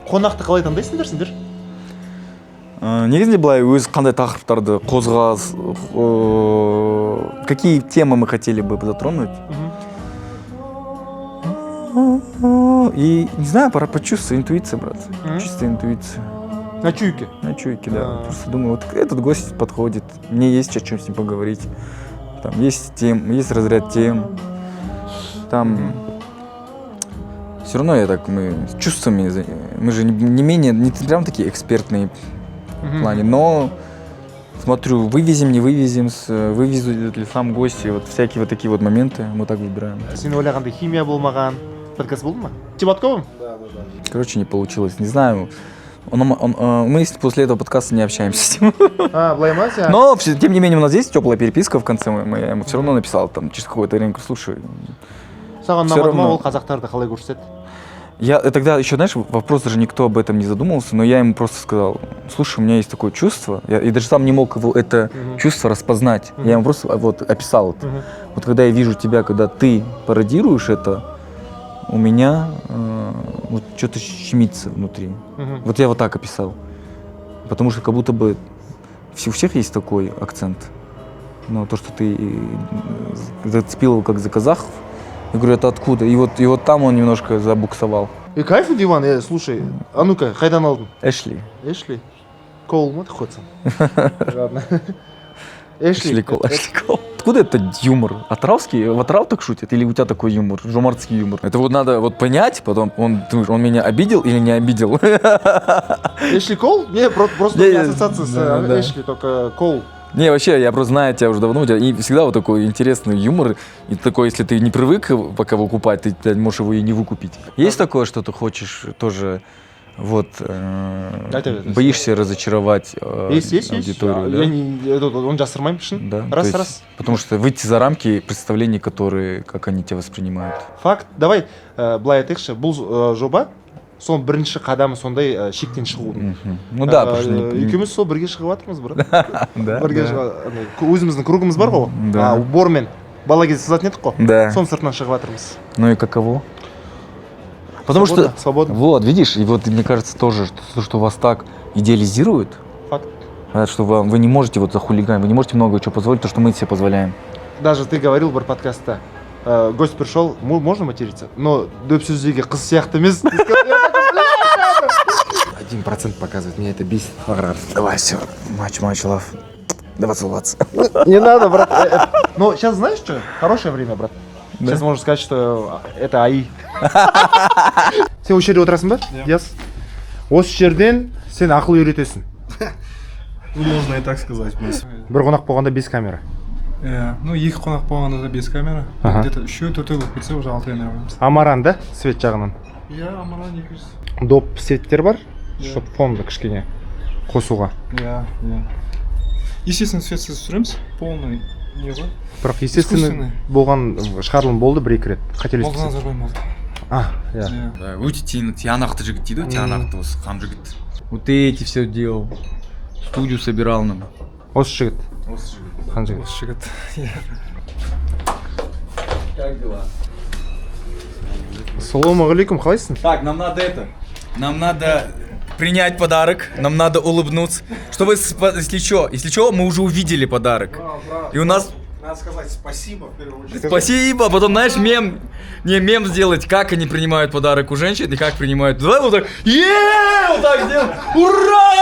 Қонақты қалай таңдайсыңдар сендер? Негізінде былай өз қандай тақырыптарды қозғаз, какие темы мы хотели бы затронуть. И не знаю, пора почувствовать интуиция, брат. Чистая интуиция. На чуйке. На чуйке, да. Просто думаю, вот этот гость подходит, мне есть о чем с ним поговорить. Там есть есть разряд тем. Там все равно мы чувствами, мы же не прям такие экспертные в плане, но смотрю, вывезем, не вывезем, вывезут ли сам гость, и вот всякие вот такие вот моменты мы так выбираем. Сен ойлағандай химия болмаған подкаст болды ма? Чеботковым? Да. Короче, не получилось, не знаю. Мы после этого подкаста не общаемся с ним. Былай ма сен? Но, тем не менее, у нас есть теплая переписка в конце, я ему все равно написал там через какое-то время, слушай. Саған ұнамады ма ол қазақтарды қалай көрсетеді? Я тогда еще, знаешь, вопрос даже никто об этом не задумывался, но я ему просто сказал, слушай, у меня есть такое чувство, я даже сам не мог это чувство распознать, я ему просто вот описал это. Вот когда я вижу тебя, когда ты пародируешь это, у меня вот что-то щемится внутри. Вот я вот так описал, потому что как будто бы У всех есть такой акцент. Но то, что ты зацепил его как за казахов, я говорю, это откуда? И вот там он немножко забуксовал. И кайф, Диван, слушай, а ну-ка, хайдан алдың? Эшли. Эшли? Коул ма ты ходсың? Ладно. Эшли Кол. Откуда этот юмор? Атравский? В Атрав так шутит? Или у тебя такой юмор? Жомартский юмор? Это вот надо вот понять, потом он меня обидел или не обидел? Эшли Кол? Не, просто у меня ассоциация с Эшли, только Кол. Не, вообще, я просто знаю тебя уже давно, у тебя и всегда вот такой интересный юмор, и такой, если ты не привык пока выкупать, ты можешь его и не выкупить. Есть такое, что ты хочешь тоже, вот, боишься разочаровать аудиторию? Он жасырмаймын шын? Да, Раз. потому что выйти за рамки представлений, которые, как они тебя воспринимают. Факт. Давай, былай айтайықшы, бұл жоба, сол бірінші қадамы сондай шектен шығу. Ну да, потому что... Екеуміз сол бірге шығып жатырмыз, брат. Да. Бірге өзіміздің кругымыз бар ғой. Убормен бала кезде сызатын едік қой. Да. Соның сыртынан шығып жатырмыз. Ну и каково? Потому что, свободно. Вот, видишь, и вот мне кажется тоже, что вас так идеализируют, Факт. что вы не можете вот за хулиган, вы не можете много чего позволить, то, что мы себе позволяем. Даже ты говорил бір подкастта, гость пришел, можно материться, но дөп сөздегі қыз сияқты емес. 1% показывает, меня это бесит. Давай, все, матч, лав. Давай целоваться. Не надо, брат. Но сейчас знаешь что? Хорошее время, брат. Сейчас можно сказать, что это АИ. Сен осы жерде отырасың ба? Yes. Осы жерден сен ақыл үйретесің. Можно и так сказать. Бір қонақ болғанда 5 камера. Ну, екі қонақ болғанда да 5 камера. Где-то үшеу төртеу болып кетсе уже 6 тренироваемыз. Амаран да, свет жағынан. Иә, амаран екінші. Доп светтер бар, чтобы фонды кішкене қосуға. Иә. Естественно, светсіз түсіреміз. Полный не ғой. Бірақ естественно болған шығарылым болды бір-екі рет. Қателеспесем. Молдана Назарбай болды. Иә. Өте тиянақты жігіт дейді, тиянақты осы қан жігіт. Вот ты эти все делал, студию собирал нам. Осы жігіт. Қан жігіт. Осы жігіт. Как дела? Ассалаумағалейкум, қалайсың? Так, нам надо принять подарок, нам надо улыбнуться. Чтобы, если что, мы уже увидели подарок. И у нас... Надо сказать спасибо в первую очередь. Спасибо, потом, знаешь, мем сделать, как они принимают подарок у женщин и как принимают. Давай вот так, вот так сделаем, ура!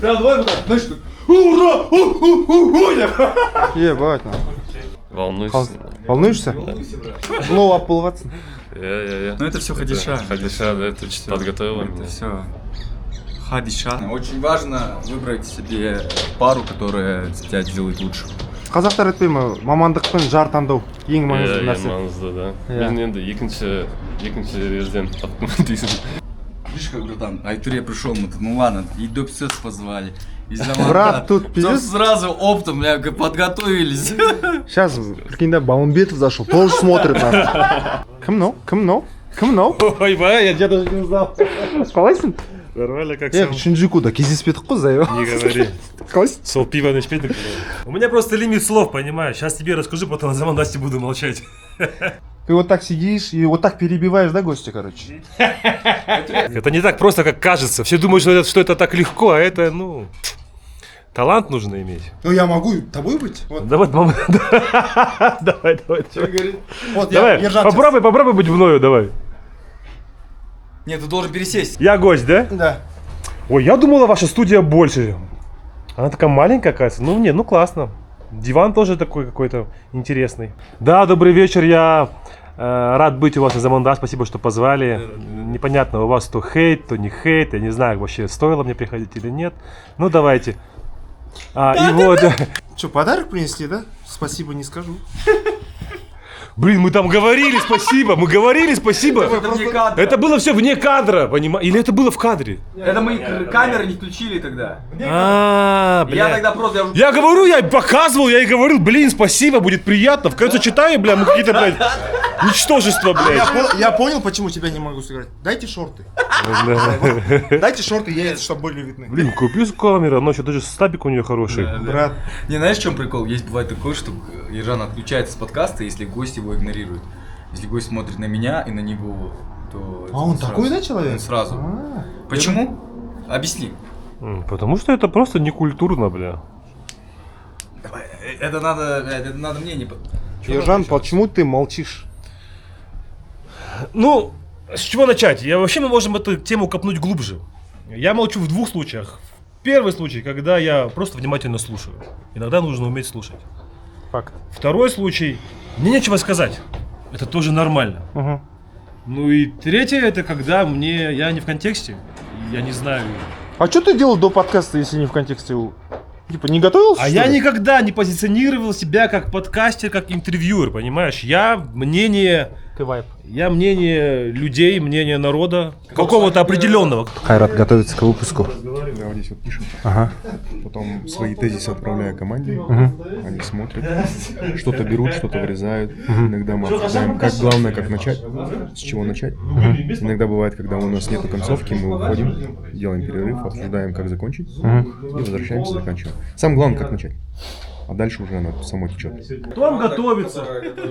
Прям давай вот так, знаешь, ура! Ебать, Волнуешься? Волнуешься? Лоу-ап был, Ватсон. Ну это все Хадиша. Хадиша, да, это что-то подготовила. Это все Хадиша. Очень важно выбрать себе пару, которая тебя сделает лучше. Қазақтар айтпай ма, мамандықпен жар таңдау ең маңызды нәрсе. Маңызды, да. Мен енді екінші резидент таптым дейсің. Видишь, как, братан, Айтуре пришел, мы тут, ну ладно, и Допсес позвали. Брат, тут пиздец. Сразу оптом, бля, подготовились. Сейчас, прикинь, да, Баумбетов зашел, тоже смотрит нас. Кім мынау? Ойбай, я даже не знал. Қалайсың? Нормально, как Шинджикуда кездеспедік қой, Зайва. Не говори. Қалайсың? Сол пиво на шпетник. У меня просто лимит слов, понимаешь? Сейчас тебе расскажу, потом на Замандасте буду молчать. Ты вот так сидишь и вот так перебиваешь, да, гостя, короче? Это не так просто, как кажется. Все думают, что это так легко, а это, ну... Талант нужно иметь. Ну, я могу тобой быть? Вот. Давай. Давай. Что говорит? Вот, давай, попробуй быть мною, давай. Нет, ты должен пересесть. Я гость, да? Да. Ой, я думала, ваша студия больше. Она такая маленькая, кажется. Ну, классно. Диван тоже такой какой-то интересный. Да, добрый вечер, я рад быть у вас на Заманда. Спасибо, что позвали. Непонятно, у вас то хейт, то не хейт. Я не знаю, вообще стоило мне приходить или нет. Ну, давайте. И вот... Что, подарок принесли, да? Спасибо не скажу. Блин, мы там говорили спасибо. Это было все вне кадра, понимаешь? Или это было в кадре? Это мы камеры не включили тогда. Бля. Я тогда просто... Я говорю, я показывал, я и говорил, блин, спасибо, будет приятно. В конце читаю, бля, мы какие-то, блядь, ничтожества, блядь. Я понял, почему тебя не могу сыграть. Дайте шорты. Дайте шорты, чтобы более видны. Блин, купил камеру, но еще даже стабик у нее хороший. Брат. Не, знаешь, в чем прикол? Есть бывает такое, что Ержан отключается с подкаста, если гость его игнорирует. Если гость смотрит на меня и на него, то... А он такой, да, человек? Он сразу. Почему? Объясни. Потому что это просто некультурно, бля. Это надо мне не... Ержан, почему ты молчишь? Ну, с чего начать? Вообще мы можем эту тему копнуть глубже. Я молчу в двух случаях. Первый случай, когда я просто внимательно слушаю. Иногда нужно уметь слушать. Факт. Второй случай, мне нечего сказать. Это тоже нормально. Угу. Ну и третье, это когда я не в контексте. Я не знаю. А что ты делал до подкаста, если не в контексте? Типа не готовился? А я никогда не позиционировал себя как подкастер, как интервьюер, понимаешь? Я мнение людей, мнение народа, какого-то определенного. Хайрат готовится к выпуску. Я вот здесь вот пишу. Ага. Потом свои тезисы отправляю команде. Они смотрят, что-то берут, что-то вырезают. Иногда мы обсуждаем, как главное, как начать, с чего начать. Иногда бывает, когда у нас нету концовки, мы уходим, делаем перерыв, обсуждаем, как закончить, и возвращаемся, заканчиваем. Самое главное, как начать. А дальше уже оно само течет. Вон готовится,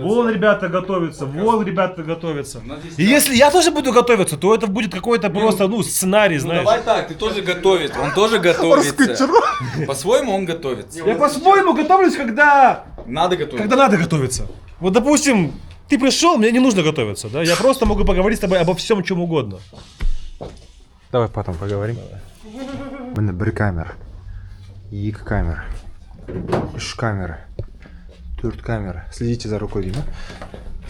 вон ребята готовятся, вон ребята готовятся. И если я тоже буду готовиться, то это будет какой-то просто, сценарий, знаешь. Давай так, ты тоже готовишь, он тоже готовится. По-своему он готовится. Я по-своему готовлюсь, когда Надо готовиться. когда надо готовиться. Вот, допустим, ты пришел, мне не нужно готовиться, да? Я просто могу поговорить с тобой обо всем, чем угодно. Давай потом поговорим. Міне бір камера, екі камера, үш камера, төрт камера. Следите за рукой деймін.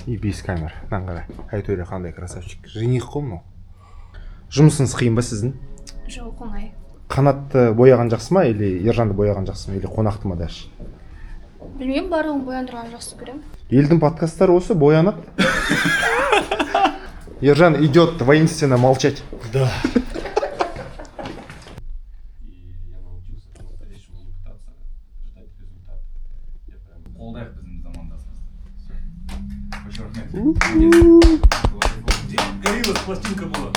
И 5 камера. Мынаны қара. Әйтеуір қандай красавчик. Жених қой мынау. Жұмысыңыз қиын ба сіздің? Жоқ, оңай. Қанатты бояған жақсы ма, или Ержанды бояған жақсы ма, или қонақты ма даже? Білмеймін, барлығын бояндырған жақсы көремін. Елдің подкасттары осы боянып. Ержан идет воинственно молчать. Да. Горилла, пластинка была.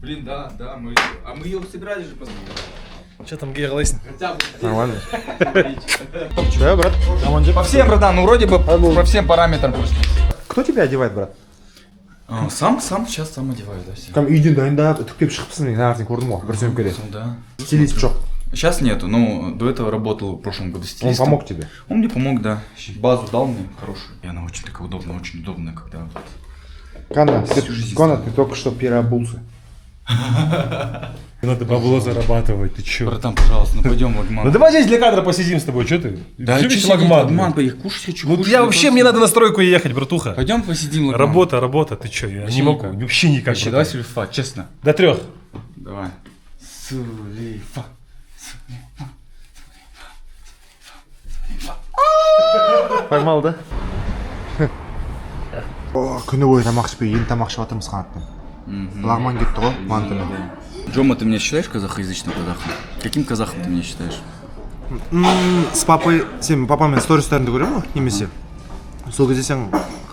Блин, да, мы ее собирались же посмотреть. Что там, Герлайс? Нормально. Че, брат? По всем, братан, вроде бы по всем параметрам прошли. Кто тебя одевает, брат? Сам сейчас сам одеваю, да, все. Там үйден дайындап үтіктеп шығыпсың, мен артын көрдім ғой, бір сөмкеде. Да. Стилист жоқ. Сейчас нету, но до этого работал в прошлом году Он стилистом. помог тебе? Он мне помог, да. Базу дал мне хорошую. И она очень такая удобная, когда вот. Кана, Всю жизнь ты только что переобулся. Надо бабло зарабатывать, ты чё? Братан, пожалуйста, ну пойдем, Лагман. Ну давай здесь для кадра посидим с тобой, что ты? Да, Чё чё весь сидеть, Лагман? Лагман, поехали, кушать хочу. Ну кушать, я вообще, мне надо на стройку ехать, братуха. Пойдем посидим, Лагман. Работа, ты чё, я Вообще не могу, никак. вообще никак. Вообще, братан. давай сюрфа, честно. До 3. Давай. Сулейфа. Поймал, да? О, күні бойы тамақ ішпей, енді тамақ ішіп жатырмыз қанатпен. Лагман кетті ғой, мантымен. Джома, ты меня считаешь казахоязычным казахом? Каким казахом ты меня считаешь? С папой, сен папамен стористерінде көремін ғой, немесе. Сол кезде сен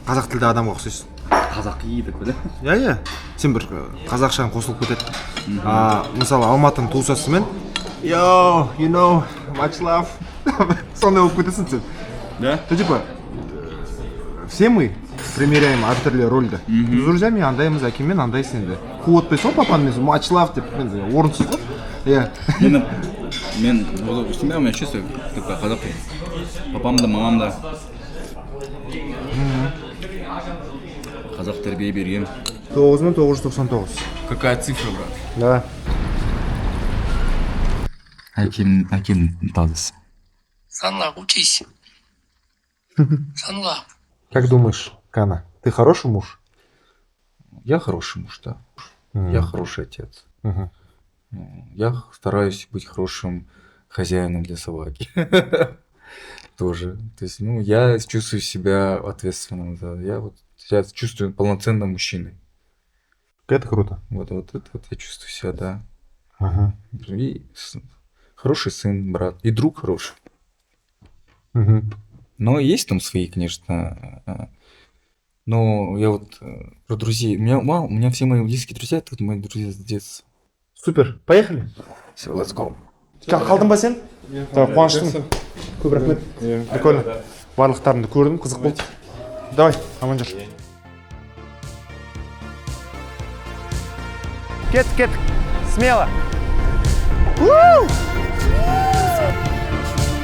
қазақ тілді адамға ұқсайсың. Қазақи такой, да? Иә. Сен бір қазақшаң қосылып кетеді. Мысалы, Алматының туысасымен, yo, you know, much love. Сондай болып кетесің сен. Да? То типа, все мы примеряем әртүрлі рольді. С друзьями андаймыз, әкеммен андайсың енді. Қу отпайсың ғой папамен, much love деп, орынсыз ғой. Иә. Мен, у меня чувство такое қазақи. Папам да, мамам да. Қазақ тәрбие берген. 9999. Какая цифра, брат? Да. Әкем тазыс. Санла, учись. Санла. Как думаешь, Кана, ты хороший муж? Я хороший муж, да. Я хороший отец. Я стараюсь быть хорошим хозяином для собаки. Тоже. То есть, я чувствую себя ответственным. Я вот сейчас чувствую полноценным мужчиной. Это круто. Вот это я чувствую себя, да. И хороший сын, брат. И друг хороший. Но есть там свои, конечно. Но я вот про друзей. У меня все мои близкие друзья, это мои друзья с детства. Супер. Поехали. Все, let's go. Қалдың ба сен? Қуаныштымын. Көп рахмет. Прикольно. Барлықтарыңды көрдім, қызық болды. Давай, аман жүр. Кеттік. Смело.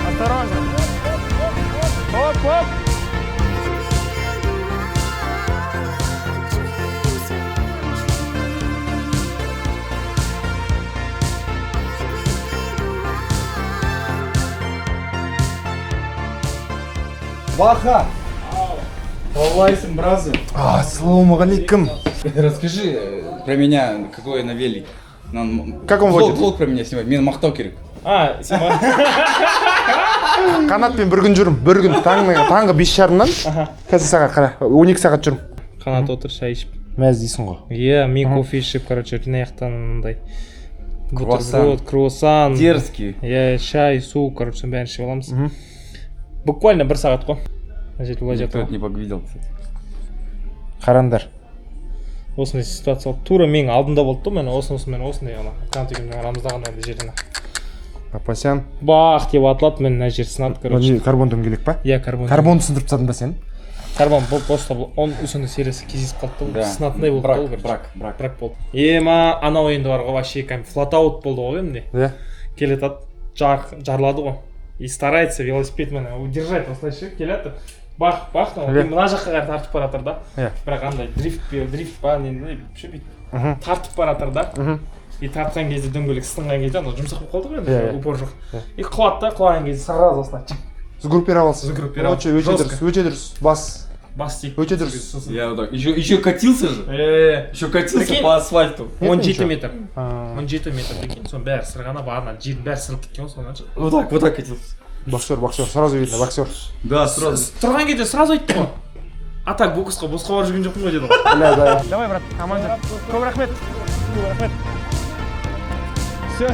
Осторожно. Оп, оп. Баха! Аллайсым, бразы. Ассалаумағалейкум. Расскажи про меня, какой на велик. Как он водит? Влог про меня снимать, мені мақтау керек. Қанатпен бір күн жүрмін. Бір күн таңғы 5:30-нан қазір сағат қара 12 сағат жүрмін. Қанат отыр, шай ішіп. Мәз дейсің ғой. Иә, мен кофе ішіп, короче, артын аяқтан мындай. Круассан. Круассан. Дерзкий. Иә, шай, су, короче, бәрін ішіп аламыз. Буквально 1 сағат қой. Никто это не поглядел, кстати. Қарандар. Осындай ситуация болды. Тура менің алдымда болды мен осындай ана канат екеуміздің арамыздағы андай жерден. Папасян. Бақ деп атылады, мен мына жер сынады, короче. Карбон дөңгелек па? Иә, карбон. Карбонды сындырып тастадың ба сен? Карбон просто он үсінің сериясы кездесіп қалды да, сынатындай болды ғой. Брак болды. Анау енді бар ғой, вообще флатаут болды ғой енді. Иә. Келетады, жарлады ғой. И старается велосипедмен удержать осылайша келеді. Бақ, мына жаққа қарай тартып баратыр да. Бірақ андай дрифт па, не бүйтіп тартып баратыр да. И тартқан кезде дөңгелек сынған кезде ана жұмсақ болып қалды ғой енді, упор жоқ. И құлады да, құлаған кезде сразу осылай. Сгруппировался. Өте дұрыс. Бас тиіп. Өте дұрыс. Я вот так. Еще катился же. Еще катился по асфальту. 17 метр. 17 метр прикинь, соның бәрі сырғанап, ана жердің бәрі сырып кеткен соңынан. Вот так катился. Боксер, сразу видно, боксер. Да, сразу. Тұрған кезде сразу айтты ғой. А так босқа барып жүрген жоқпын ғой деді ғой. Да. Давай, брат, аман жүр. Көп рахмет. Все.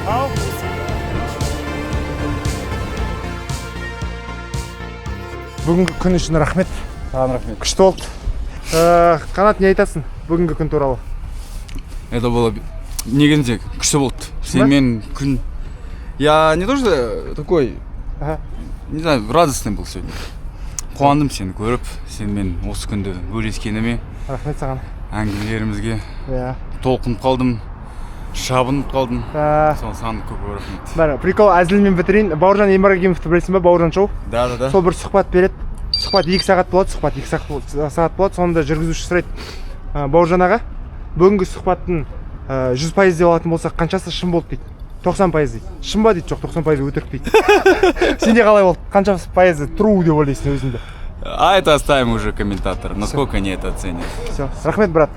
Ау. Бүгінгі күн үшін рахмет. Рахмет. Күшті болды. Қанат, не айтасың бүгінгі күн туралы? Это было негізінде күшті болды. Сенімен күн. Я не то что такой, не знаю, радостный был сегодня. Қуандым сені көріп, сенімен осы күнді бөлескеніме. Рахмет саған. Әңгімелерімізге. Иә. Толқынып қалдым, шабынып қалдым. Сол саған көп рахмет. Бар, прикол әзілмен бітірейін. Бауыржан Ембарагимовты білесің ба? Бауыржан шоу. Да. Сол бір сұхбат береді. Сұхбат 2 сағат болады, сұхбат 2 сағат болады. Сонда жүргізуші сұрайды. Бауыржан аға, бүгінгі сұхбаттың 100% деп алатын болсақ, қаншасы шын болды дейді. 90% дейді. Шын ба дейді, жоқ 90% өтірік дейді. Сенде қалай болды? Қаншасы пайызы true деп ойлайсың өзіңді? А это оставим уже комментаторам, насколько они это оценят. Все, рахмет, брат.